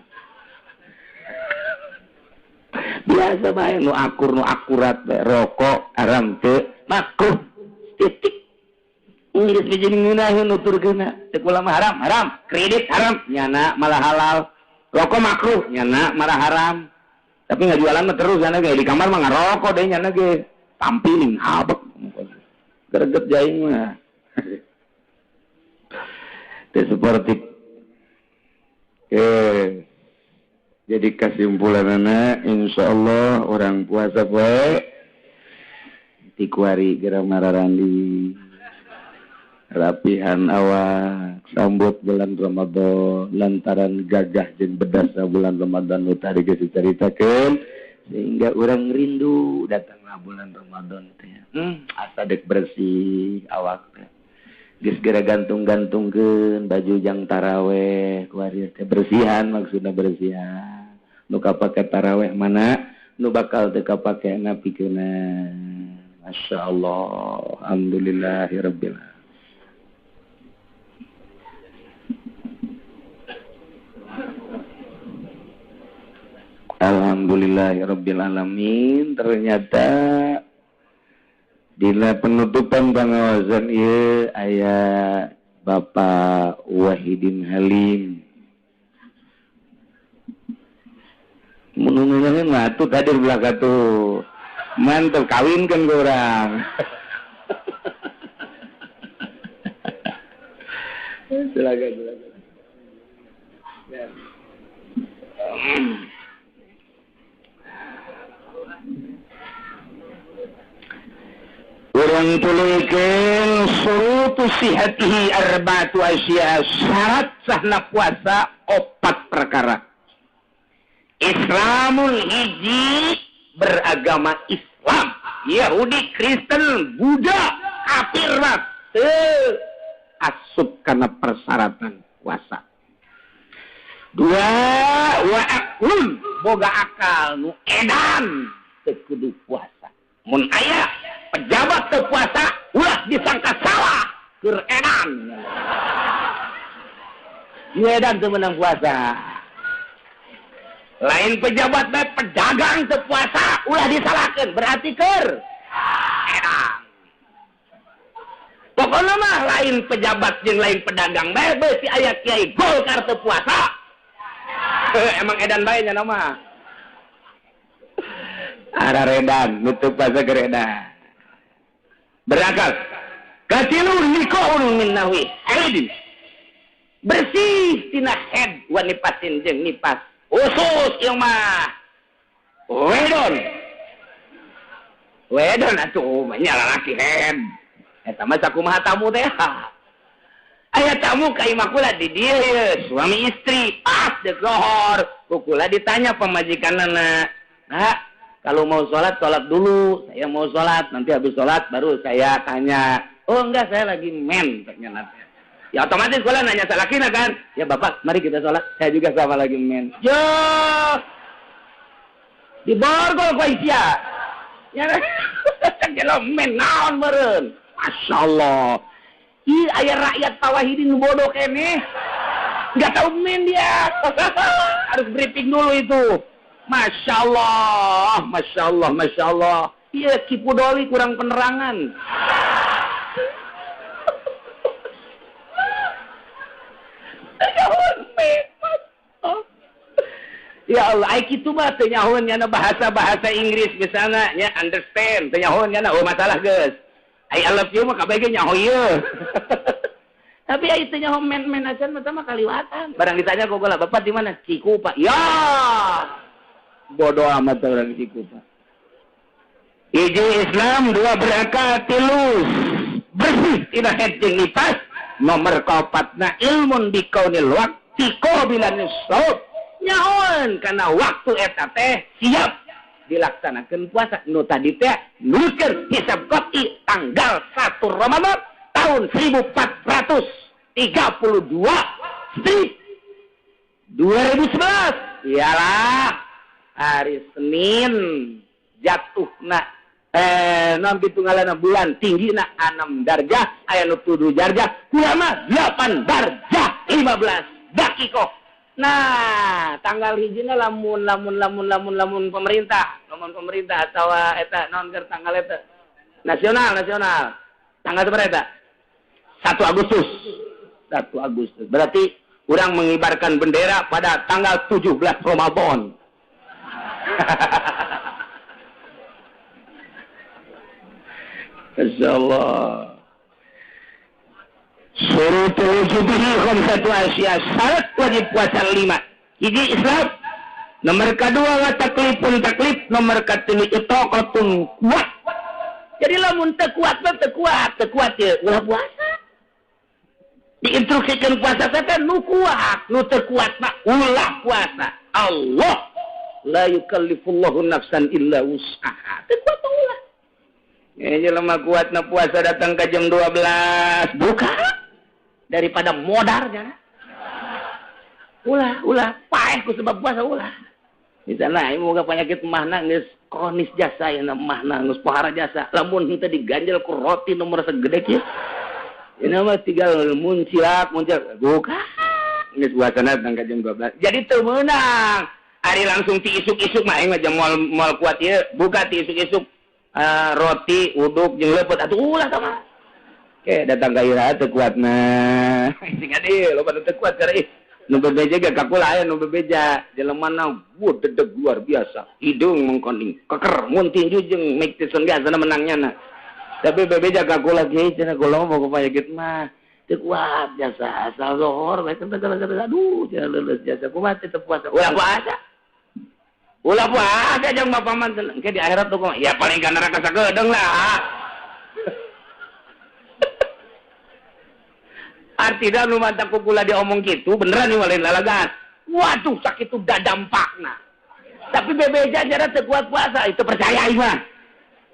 biasa bae nu akur nu akurat bae. Rokok haram teu makruh titik. Geus bijil ngeunaheun nuturkeunna teu kula mah haram kredit haram nyana malah halal. Rokok makruh nyana malah haram. Tapi ngajualan mah terus nyana ge di kamar mah ngarokok deui nyana ge. Tampiling abek. Greget jaing mah. Teu sportif. Jadi kesimpulanana insyaallah orang puasa poe ti kuari geura mararandi rapihan awak sambut bulan Ramadan lantaran gagah jeung bedasna bulan Ramadan nu tadi geus dicaritakeun sehingga orang rindu datanglah bulan Ramadan teh. Asa dek bersih awak teh. Geus geura gantung-gantungkeun baju jang taraweh kuari teh bersihan maksudna bersihan. Nu kapake taraweh mana nu bakal teu kapake napikeunna. Masyaallah. Alhamdulillahirabbil alamin. Alhamdulillahirabbil alamin. Ternyata dina penutupan pengawasan ieu aya Bapak Wahidin Halim. Munungeun mah atuh hadir belaka tuh. Mantap kawinkeun ku urang. Silakan. Ya. Urang tuluykeun surutu sihatihi arba'atu asya. Syarat sahna puasa 4 perkara. Islamul hiji beragama Islam, Yahudi, Kristen, Buddha, kafir mah teu asup kana persyaratan puasa. 2 wa aklun boga akal nu edan teu kudu puasa. Mun aya pejabat teu puasa ulah disangka salah keur edan. Ieu edan teu meunang puasa. Lain pejabat bae pedagang teu puasa ulah disalahkeun berarti keur edan. Pokona mah lain pejabat jeung lain pedagang bae beusi aya kiai Golkar teu puasa. Emang edan bae nya mah. Ara redan nu teu puasa keur edan. Berakal. Katilu nikoun min nahwi. Aidin. Bersih tina head wa nipasin jeung nipas. Usus ieu mah wedon atuh nya lalaki head eta mah sakumaha tamu teh aya tamu ka imah kula di dieu suami istri pas deuk lohor kukula ditanya pemajikanna kalau mau sholat dulu saya mau sholat nanti habis sholat baru saya tanya oh enggak saya lagi men ternyata. Ya otomatis kula nanya salakina kan. Ya Bapak, mari kita sholat. Saya juga sama lagi men. Yo. Di borgol ku Aisyah. Ya. Jelo men naon meureun. Masyaallah. Ih aya rakyat Tawahidin bodoh kene. Enggak tahu men dia. Harus briefing dulu itu. Masyaallah, masyaallah, masyaallah. Iya Kipudoli kurang penerangan. Ya Allah, ai kitu mah teu nyahoeun nya bahasa Inggris misalna nya understand, teu nyahoeun nya oh masalah geus. I love you mah kabeh ge nyaho ieu. Tapi ai teu nyaho men acan mah kaliwatan. Barang ditanya kok lah, Bapak di mana? Cikupa. Ya. Bodoh amat orang Cikupa. Hiji Islam, 2 berakal, 3 bersih tina head jeung nipas. Nomor 4 ilmun bikaunil waqti qabilan shaub. Nyaon karena waktu eta teh siap dilaksanakan puasa nu tadi teh nurkeun hisab qat'i tanggal 1 Ramadan tahun 1432 strip 2011 ialah hari Senin jatuhna non pitungalana bulan tinggina 6 darjah aya nu 7 darjah kula mah 8 darjah 15 dakikoh Nah, tanggal hijina lamun pemerintah atau eta non keur tanggal eta. Nasional. Tanggal berapa eta? 1 Agustus. 1 Agustus. Berarti orang mengibarkan bendera pada tanggal 17 Ramadan. Insyaallah. Surutul wujubihi khamsatu asya. Syarat wajib puasa 5. Hiji Islam. Nomor kedua wa taklifun taklif. Nomor ketiga itaqatun kuat. Jadi lamun teu kuat ya ulah puasa. Diinstruksikan puasa teh nu kuat, nu teu kuat mah ulah puasa. Allah la yukallifullahu nafsan illa wus'aha. Teu kuat ulah. Jelema kuatna puasa datang ke jam 12 buka daripada modarnya. Ulah paeh ku sebab puasa ulah. Misalnya ieu boga penyakit mahna geus kronis jasa ya mahna geus pohara jasa. Lamun henteu diganjel ku roti nomor segede kieu. Ini mah tinggal muncilak buka. Geus puasana datang ke jam 12. Jadi teu meunang. Ari langsung ti isuk-isuk mah aing mah jam moal kuat ieu buka ti isuk-isuk. Roti, uduk, jeung leupet atuh ulah sama. Oke, datang ka ira teu kuatna. Sing adi loba teu kuat karena nu bebeja ge kakula aya nu bebeja jelemana dedeg luar biasa. Hidung mengkoning, keker, mun tinju jeung Mike Tyson ge asana menangnya. Tapi bebeja kakula ge cenah kula mah pokoknya gitu mah teu kuat jasa asal zohor bae teh aduh cenah leuleus jasa kumaha teh puasa. Ulah puasa jeung bapak man ke di akhirat tuh ya paling ka neraka sageudeng lah. Artinya nu mantap kula diomong gitu beneran nih lain lalagan. Waduh sakit itu dah dampakna. Tapi bebeja jara teu kuat puasa itu percaya ieu mah.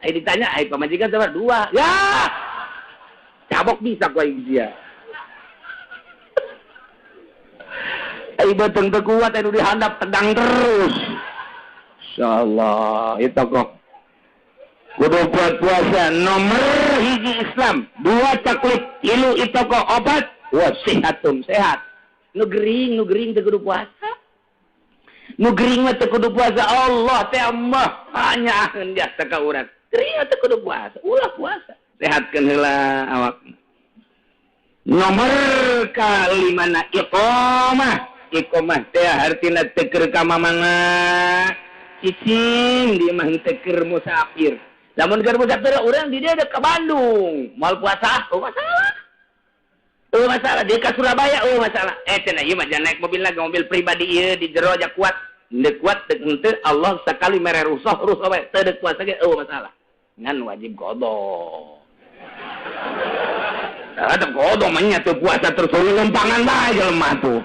Ai ditanya ai pamajikan sabar 2. Ya. Cabok bisa ku aing dia. Ai beteng teu kuat anu dihandap tegang terus. Insyaallah itu kok kudu buat puasa. Nomor hiji Islam, 2 taklif, 3 itu kok obat wasihatun sehat. Nu gering teu kudu puasa. Nu gering mah teu kudu puasa. Allah teh mah hanyaeun dia teh ka urang. Gering teu kudu puasa. Ulah puasa. Sehatkeun heula awak. Nomor kalimana iqamah teh artina teu keur ka mamana. Cicing di mah teu keur musafir. Lamun keur musafir urang di dia ke Bandung, moal puasa, masalah. Di ka Surabaya, masalah. Cenah ieu mah jangan naik mobil lagi, mobil pribadi ieu di jero aja kuat. Deuk kuat deuk henteu Allah sakali mere rusuh bae teu deuk puasa ge masalah. Ngan wajib qada. Ada qada mah nya teu puasa terus lempangan bae jelema tuh.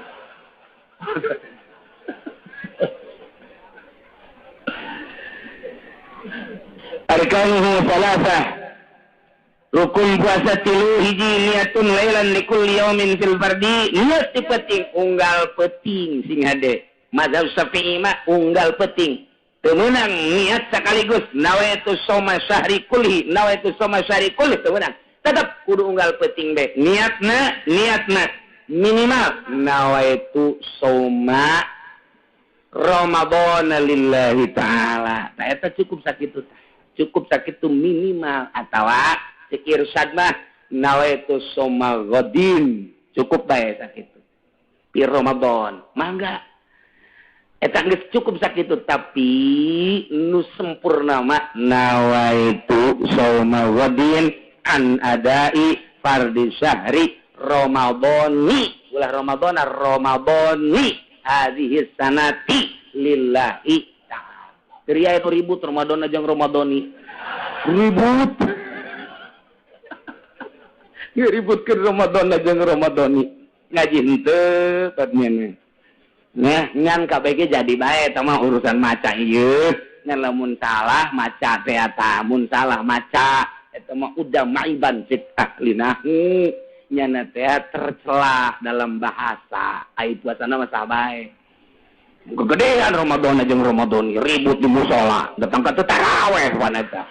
Arkanuhu salasah. Rukun puasa 3 hiji niatun lailan likulli yaumin fil fardi. Niat ti penting unggal penting sing hade. Mazhab Syafi'i mah unggal penting. Teu meunang niat sakaligus nawaitu shauma syahri kulli teu meunang. Tetep kudu unggal penting be. Niatna minimal nawaitu shauma Ramadan lillahi ta'ala. Tah eta cukup sakitu tah. Cukup sakit itu minimal atau sikir sadmah nawaitu shauma ghadin cukup bae sakit itu di Ramadan mangga eta geus cukup sakit itu tapi nu sempurna mah nawaitu shauma ghadin an adai fardhi syahri ramadhani ulah ramadhani hadhihi sanati lillahi Ria itu ribut Ramadan aja Ramadhani. Ribut ke Ramadan aja Ramadhani. Ngaji henteu katanya. Nah, ngan KBG jadi bae eta mah urusan maca ieu. Ngan lamun salah maca teh eta, mun salah maca eta mah udah maiban fit ahlina. Nyana teh tercela dalam bahasa. Ai puasana mah sah bae. Kegedean Ramadan aja Ramadhani ribut di musola datang ke tarawih wanita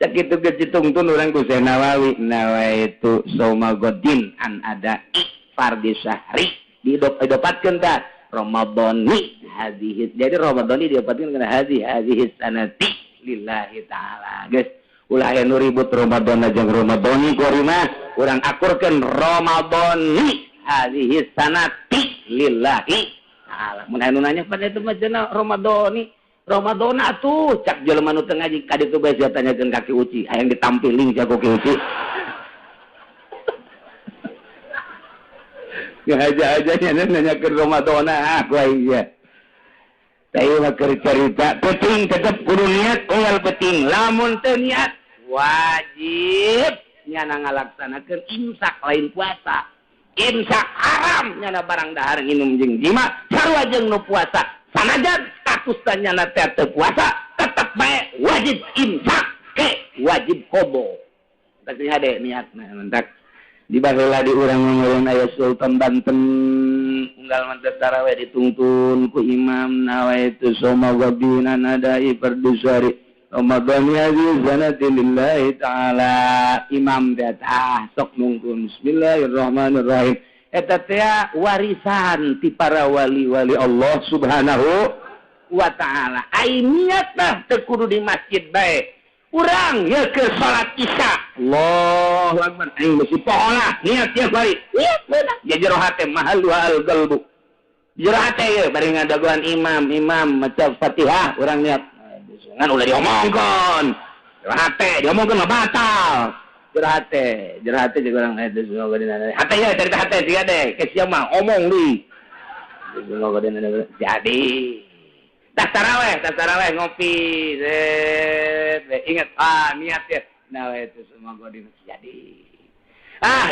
sakitu ge ditungtun urang ku Nawawi nawaitu shauma ghadin an adai fardhi syahri didopatkeun tah Ramadhani hadhihi. Jadi Ramadhani didopatkeun kana hadhihi sanati lillahi taala. Geus ulah aya nu ribut Ramadan jeung Ramadhani kuari mah urang akurkeun Ramadhani hadhihi sanati lillahi taala. Mun anu nanya pada itu mah cenah Ramadhani Ramadona atuh cak jelema nu teu ngaji ka ditu bae sia tanyakeun ka Ki Uci hayang ditampiling jago Ki Uci. Ya aja nya nanyakeun Ramadona aku iya. Tapi mah keur carita penting tetep kudu niat unggal penting lamun teu niat wajib nyana ngalaksanakeun imsak lain puasa. Imsak haram nyana barang dahar nginum jeung jima sarua jeung nu puasa. Sanajan statusnya nanti teu puasa tetap baik wajib imsak ke wajib kobo. Tapi hade niatna mentak di baheula di urang ngeureun aya Sultan Banten unggal mantep tarawih ditungtun ku imam nawaitu soma wabina nadai perdusari Ramadan ya zanati lillahi taala imam datah sok nungtun bismillahirrahmanirrahim. Eta teh warisan ti para wali-wali Allah Subhanahu wa taala. Ai niatna teu kudu di masjid bae. Urang ye ke salat Isya. Allahu Akbar. Aing mesti poholah niat tiap hari. Niat beunang. Ya jero hate mahal wal qalbu. Jero hate ye bari ngadagoan imam maca Fatihah urang niat. Ngan ulah diomongkeun. Jero hate diomongkeun mah batal. Jerate jeung urang eta semua gadina. Hate ya cerita hate siga deh, ke sia mah omong deui. Semua gadina jadi. Tas taraweh ngopi. Ingat niat ya. Nah itu semua gadina jadi.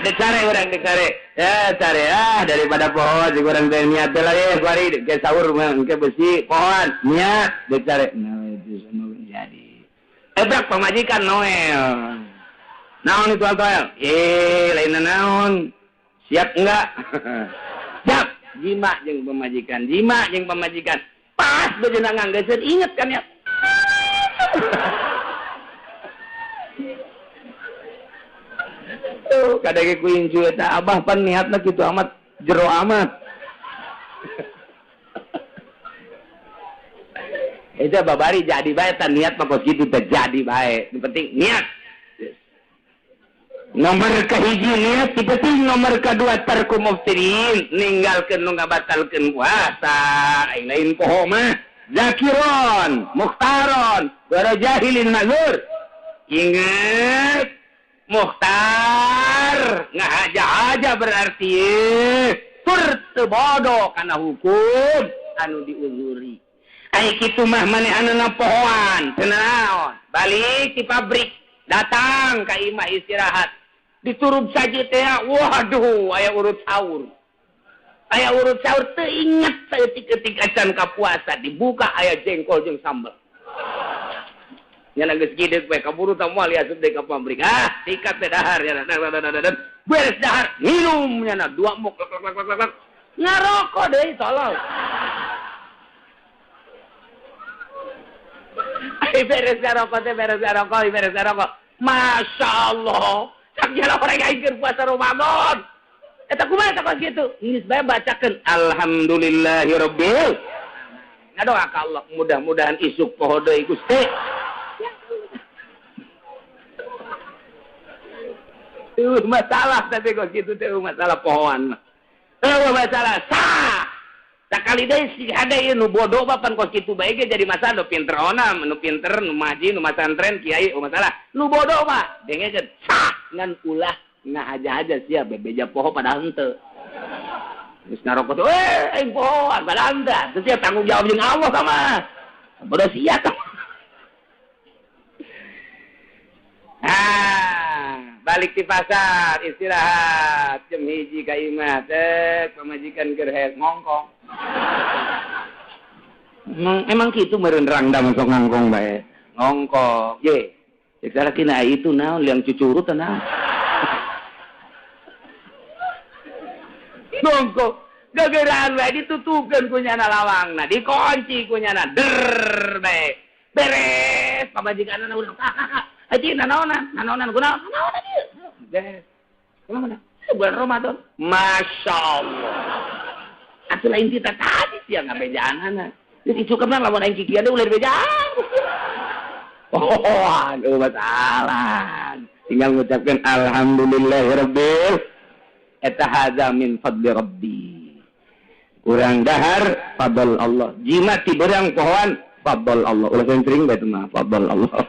Decare urang decare. Ya cari daripada pohon jeung urang teh niat teh lah ye kuari ke sahur mah ke besi pohon niat decare. Nah itu semua jadi. Ebrak pamajikan Noel. Naon itu Altoel? Lain naon. Siap enggak? Siap. Jima jeung pemajikan. Pas bejeuna nganggeuskeun inget kan ya. Tuh kadage ku incu eta abah pan niatna kitu amat jero amat. Eta babari jadi bae tan niat mah kos kitu teh jadi bae. Yang penting niat. Nomor kahiji niat penting, nomor kedua tarku muftirin ninggalkeun nu ngabatalkeun puasa. Aing lain poho mah zakiron mukhtaron wara jahilin mazur. Ingat mukhtar ngahaja-haja berarti tur teu bodoh kana hukum anu diuzuri. Ai kitu mah manehanna pohoan teu naon balik ti pabrik datang ka imah istirahat diturub saja teh waduh aya urut sahur teu inget saeutik-eutik acan ka puasa dibuka aya jengkol jeung sambel nya geus gideg we kaburu tah moal asup deui ka pabrik sikat teh dahar nya beres dahar minum nya 2 muk ngarokok deui tolong beres ngarokok Masya Allah sakjana orang aing puasa Ramadan. Eta kumaha eta kos kitu? Geus bae bacakeun alhamdulillahirabbil. Ngadoa ka Allah mudah-mudahan isuk poho deui Gusti. Teu masalah tapi kos kitu teh masalah pohoan mah. Teu masalah sah. Sakali deui si hade ieu nu bodoh bapan kos kitu bae ge jadi masalah nu pinter onam, nu pinter, nu maji, nu masantren kiai masalah. Nu bodoh mah dengekeun sah ngan ulah ngahaja-haja sia bebeja poho padahal henteu. Geus ngarokok teh aing poho padahal henteu. Teu sia tanggung jawab jeung Allah sama. Bodoh sia tah. Balik di pasar istirahat jam 1 ka imah teh pamajikan keur hayang ngongkong. Emang kitu meureun rangdam sok ngangkong bae. Ngongkong. Ye. Cek sarakina itu naon liang cucurut naon. Ngongkong. Gageraan bae ditutupkeun ku nyana lawangna, dikunci ku nyana. Der bae. Beres pamajikanna urang. Aji nanaonan kunaon? Nanaonan ieu. Beres. Kumaha? Bulan Ramadan. Masya Allah. Atuh lain kita tadi sih yang ngabejaan. Jadi cukupnya lamun aing kikieu ulah bejaan. Oh, aduh masalah. Tinggal mengucapkan alhamdulillahirabbil eta hadza min fadli rabbi. Urang dahar fadl Allah. Jimat ti beurang pohon fadl Allah. Ulah sering bae mah fadl Allah.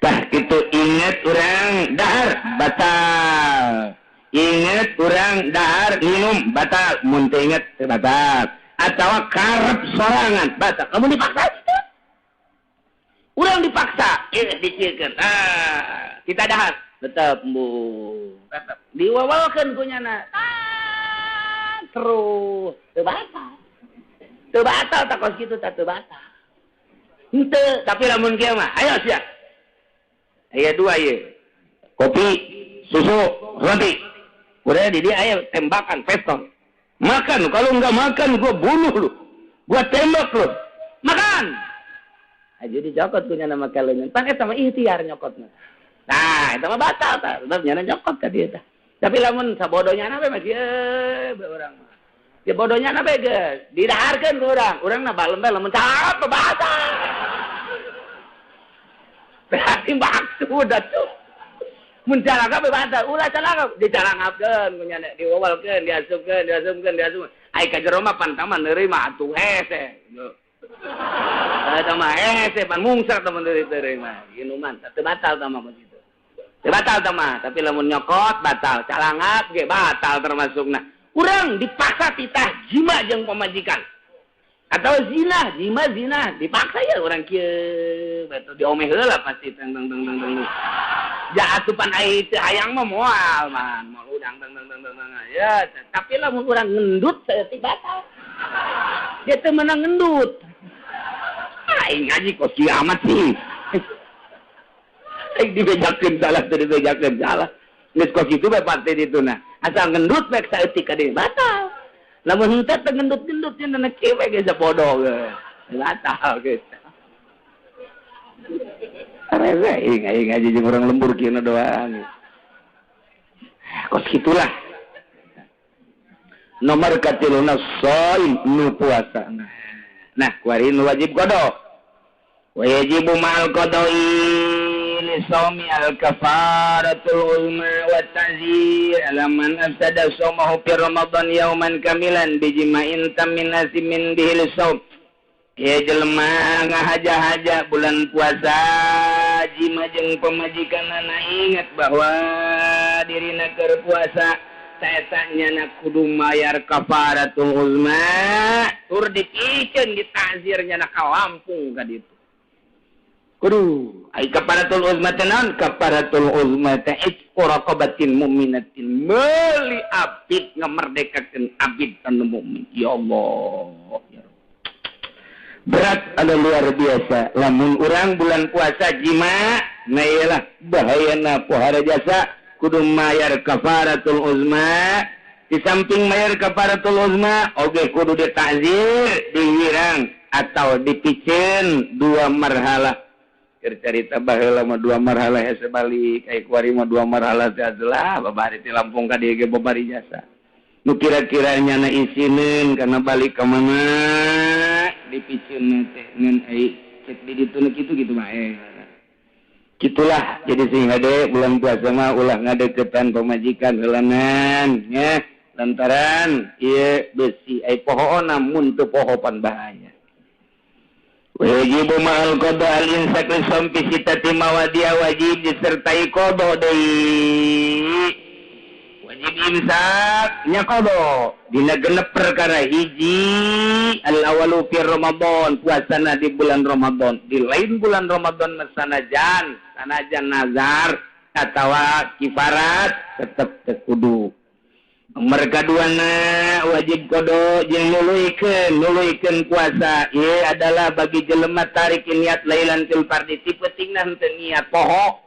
Tah kitu inget urang dahar batal. Inget urang dahar minum batal. Mun teu inget batal. Atawa karep sorangan batal. Kamu dipaksa gitu. Urang dipaksa, diciekeun. Kita dahar tetep bu. Tetep diwawalkeun ku nyana. Terus teu batal. Teu batal tak kos kitu teu batal. Henteu, tapi lamun kieu mah ayo sia. Aya dua ieu. Kopi, susu, roti. Udah di dia aya tembakan pistol. Makan, kalau enggak makan gua bunuh lu. Gua tembak lu. Makan. Aja dicokot punya nama kalian. Pan eta mah ikhtiar nyokotna. Nah, eta mah batal tah. Tetep nyana nyokot ka dieu tah. Tapi lamun sabodonya na we masih urang mah. Ya bodohnya na we geus. Didaharkeun ku urang. Urang na balem lamun cakep batal. Berarti maksud atuh. Mun calaka batal, ulah calaka dicalangakeun ku nyana diwawalkeun, diasupkeun. Ai ka jero mah pantaman neureuy mah atuh hese. Eta mah hese pan mungsar teman deui mah. Minuman teu batal tah mah begitu. Teu batal tah mah, tapi lamun nyokot batal, calangap ge batal termasukna. Urang dipaksa titah jima jeung pamajikan. Atau zina, zina dipaksa ya urang kieu betul diomeh heula pasti teng. Ja atupan ai teu hayang mah moal man, moal udang teng ya, tapi lamun urang ngendut saeutik batal. Dia teu meunang ngendut. Aing ngaji kok kiamat sih. Aing dibejakeun salah teu dibejakeun salah. Geus kok kitu bae pate dituna. Asal ngendut bae saeutik ka dieu batal. Lamun henteu teu ngendut-ngendut nya na cewek ge sapodo ge. Batal geus. Reze aing ngaji jeung urang lembur kieu doang. Kos kitulah. Nomor katiluna shaim nu puasa. Nah, kuari nu wajib qada. Wajibu ma'al qada'i li shaumi al-kafaratul ulma wa ta'zir alaman afsada shaumahu fi ramadan yauman kamilan bijima'in tamin nasimin bihil shaum. Ya jelema ngahaja-haja bulan puasa jima jeung pamajikanna ingat bahwa dirina keur puasa saetanya na kudu mayar kafaratul uzma tur dipikeun ditazirnya na ka Lampung ka ditu. Kudu ai kafaratul uzma teh naon? Kafaratul uzma teh itqu raqabatin mu'minatin meuli abid ngamerdekakeun abid anu mukmin. Ya Allah, ya Rabb. Berat ada luar biasa lamun urang bulan puasa jima na iyalah bahayana pohara jasa kudu mayar kafaratul uzma. Di samping mayar kafaratul uzma oge kudu ditakzir, dihirang atau dipicen dua marhalah. Cerita baheula mah dua marhalah hese balik ai kuari mah dua marhalah teh adalah babari ti Lampung ka dieu ge babari jasa. Nu kira-kiranya na isinin kana balik ka mana dipicen teh ngan ai cek di ditu kitu mah Gitulah jadi sehingga deh bulan puasa mah ulah ngadeketan pemajikan heulangan nya lantaran ieu besi ai poho namun teu poho pan bahaya. Wajibu ma'al qada al-insak li sampi sitati mawadia wajib disertai qada deui. Wajib imsak nya qada dina genep perkara hiji al-awalu fi Ramadan puasana di bulan Ramadan di lain bulan Ramadan sanajan nazar atawa kifarat tetep kudu. Nomor kaduana wajib kodo jeung nuluykeun puasa ieu adalah bagi jelema tarik niat lailan fil fardi tipetingna henteu niat poho.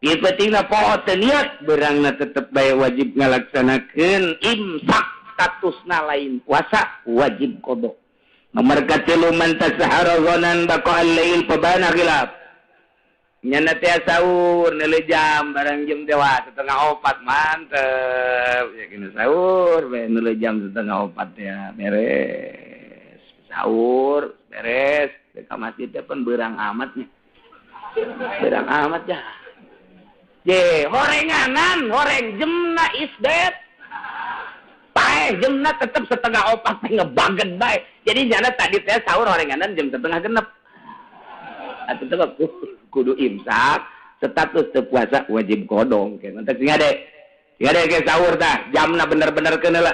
Tipetingna poho teu niat beurangna tetep bae wajib ngalaksanakeun imsak statusna lain puasa wajib kodo. Nomor katilu man tasahara ghanan baqa al-lail pabana khilaf. nyana teh sahur neuleuh jam barang jam dewa 3:04 mantep ya kena sahur we neuleuh jam 3:04 ya beres sahur beres ka masjid teh pun beurang amat nya beurang amat ya ye horenganan horeng jemna is dead paeh jemna tetep 3:04 teh ngebaget bae jadi nyana tadi teh sahur horenganan jam 3:30 atuh teh kudu imsak status teu puasa wajib kodong ke mantek sing ade ke sahur tah jamna bener-bener keun heula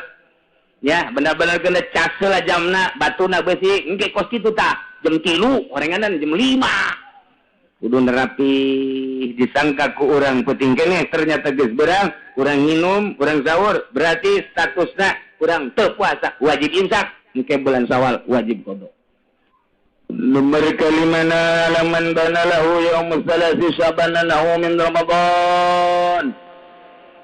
nya bener-bener keun cas heula jamna batuna beusi engke kos kitu tah jam 3 horenganan jam 5 kudu nerapi disangka ku urang penting keneh ternyata geus beurang urang nginum urang sahur berarti statusna urang teu puasa wajib imsak engke bulan Syawal wajib kodong. Nomor kalimana laman bana lahu yaumus salasi syabana lahu min Ramadan.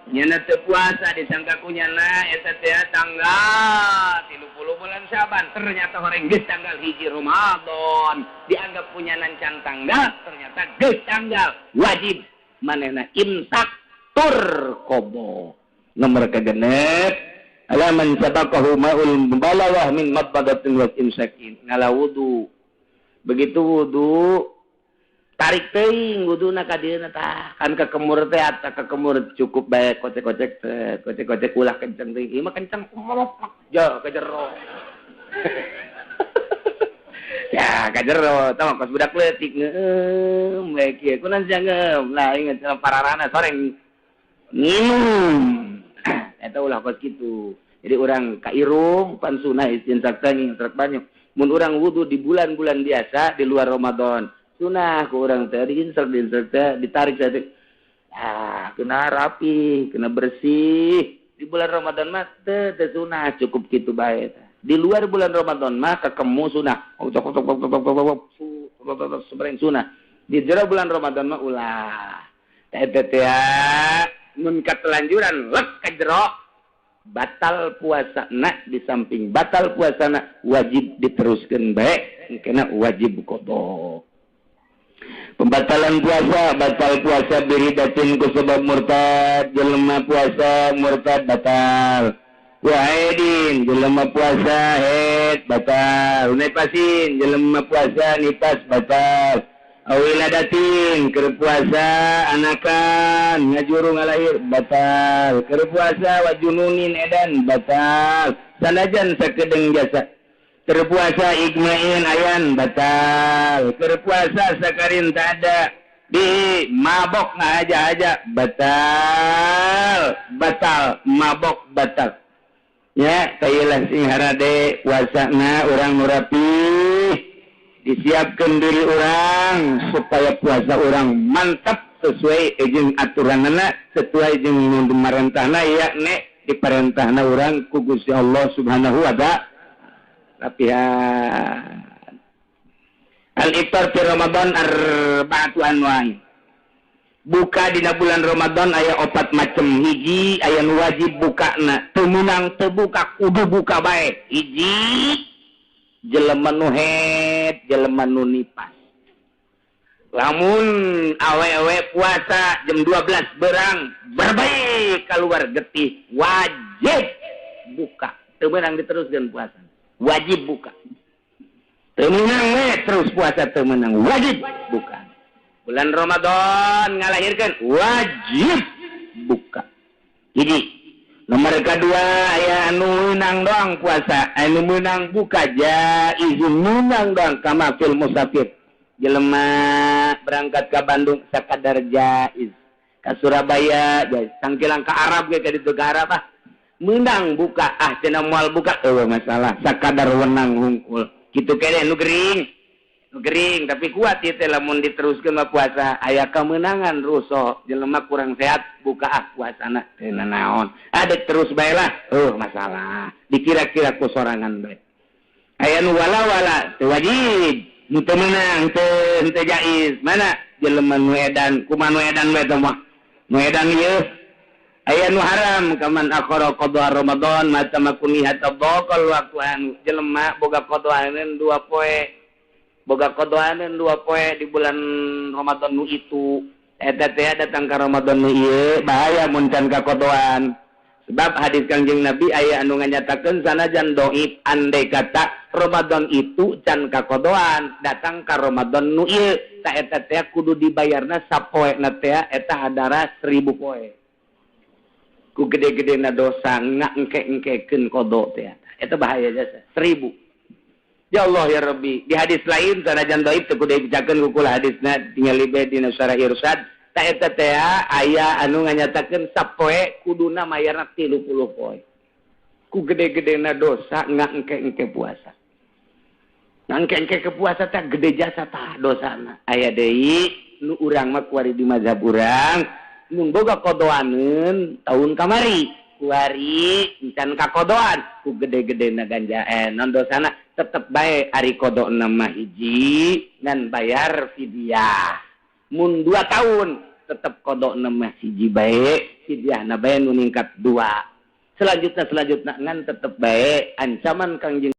Nyana teu puasa disangka ku nyana eta teh tanggal 30 bulan Syaban ternyata horeng geus tanggal 1 Ramadan dianggap punyanan can tanggal ternyata geus tanggal wajib manehna imsak tur qobo. Nomor kagenep alaman sabaqahu ma'ul mubalawah min mabadatin wa imsakin ngala wudu begitu wudu tarik teuing wuduna ka dieuna tah kan ka kemur teh ata ka kemur cukup bae kocek ulah kenceng teuing ieu mah kenceng ja ka jero ya ka jero tah kos budak leutik ngeueum bae kieu kunaon sia ngeueum lah inget pararana soreng nginum eta ulah kos kitu jadi urang ka irung pan sunah izin sakta ngintrak banyak mun urang wudu di bulan-bulan biasa di luar Ramadan sunah ku urang teh diinsert teh ditarik teh kena rapi kena bersih di bulan Ramadan mah teh sunah cukup kitu bae di luar bulan Ramadan mah kakemu sunah sebareng sunah di jero bulan Ramadan mah ulah teh mun katelanjuran lek ka jero batal puasana di samping batal puasana wajib diteruskeun bae kena wajib qada. Pembatalan puasa batal puasa biridatin ku sebab murtad jelema puasa murtad batal. Wahidin jelema puasa haid batal. Nipasin jelema puasa nipas batal. Awiladatin keur puasa anakan ngajuru ngalahir batal keur puasa wajununin edan batal sanajan sakedeung jasa keur puasa igmain ayan batal keur puasa sakarin tak ada di mabok ngaja-aja batal mabok batal ya kailah sing harade puasana urang nu rapih disiapkan diri orang supaya puasa orang mantap sesuai jeung aturanana sesuai jeung dimarentahna yakni diperintahna orang ku Gusti Allah Subhanahu wa ta'ala. Rapihan al-iftar fi Ramadan arba'atu anwa'in buka dina bulan Ramadan aya 4 macem hiji aya nu wajib bukana teu meunang teu buka kudu buka bae hiji jelema nu haid, jelema nu nipas. Lamun awe-awe puasa jam 12 berang berbaik keluar getih wajib buka. Teu meunang diteruskeun puasa. Wajib buka. Teu meunang we terus puasa teu meunang wajib buka. Bulan Ramadan ngalahirkeun wajib buka. Jadi nomor kedua aya anu meunang doang puasa, anu meunang buka izin meunang doang kama fil musafir. Jelema berangkat ke Bandung sakadar jaiz. Ka Surabaya jaiz. Sangkilang ke Arab ge ka ditu ke Arab meunang buka cenah moal buka eueuh masalah sakadar wenang hungkul. Kitu keneh nu gering tapi kuat ieu teh lamun diteruskeun mah puasa aya kemenangan ruso jelema kurang sehat buka puasana teu naon ada terus bae lah masalah dikira-kira ku sorangan bae aya nu wala teu wajib nu teu meunang teu jaiz mana jelema nu edan kumaha nu edan bae teh mah nu edan ieu aya nu haram kaman akhara qada Ramadan mata makuni hatta baqal waqtu anu jelema boga qada 2 poe boga kodoaneun 2 poe di bulan Ramadan nu itu eta teh datang ka Ramadan nu ieu bahaya mun can kakodoan. Sebab hadis Kangjeng Nabi aya anu nganyatakeun sanajan dhaif andai kata Ramadan itu can kakodoan datang ka Ramadan nu ieu ta eta teh kudu dibayarna sapoena teh eta hadara 1000 poe. Ku gede-gedena dosa ngangke-engkekeun kodo teh eta bahaya jasa 1000. Ya Allah ya Rabbi, di hadis lain sanajan dhaif teu kudu dibacakeun ku hadisna tinggal libe dina syarah irsyad ta eta teh aya anu nganyatakeun sapoe kuduna mayarna 30 poe. Ku gede-gedena dosa ngangke-engke puasa. Ngangke-engke ke puasa teh gede jasa tah dosana. Aya deui nu urang mah kuari di mazhab urang mun boga kodoaneun tahun kamari kuari encan kakodoan ku gede-gedena ganjaen non dosana tetep bae ari kodona mah hiji ngan bayar fidyah. Mun 2 tahun tetep kodokna mah hiji bae fidyahna bae nu ningkat 2. Selanjutnya ngan tetep bae ancaman Kangjeng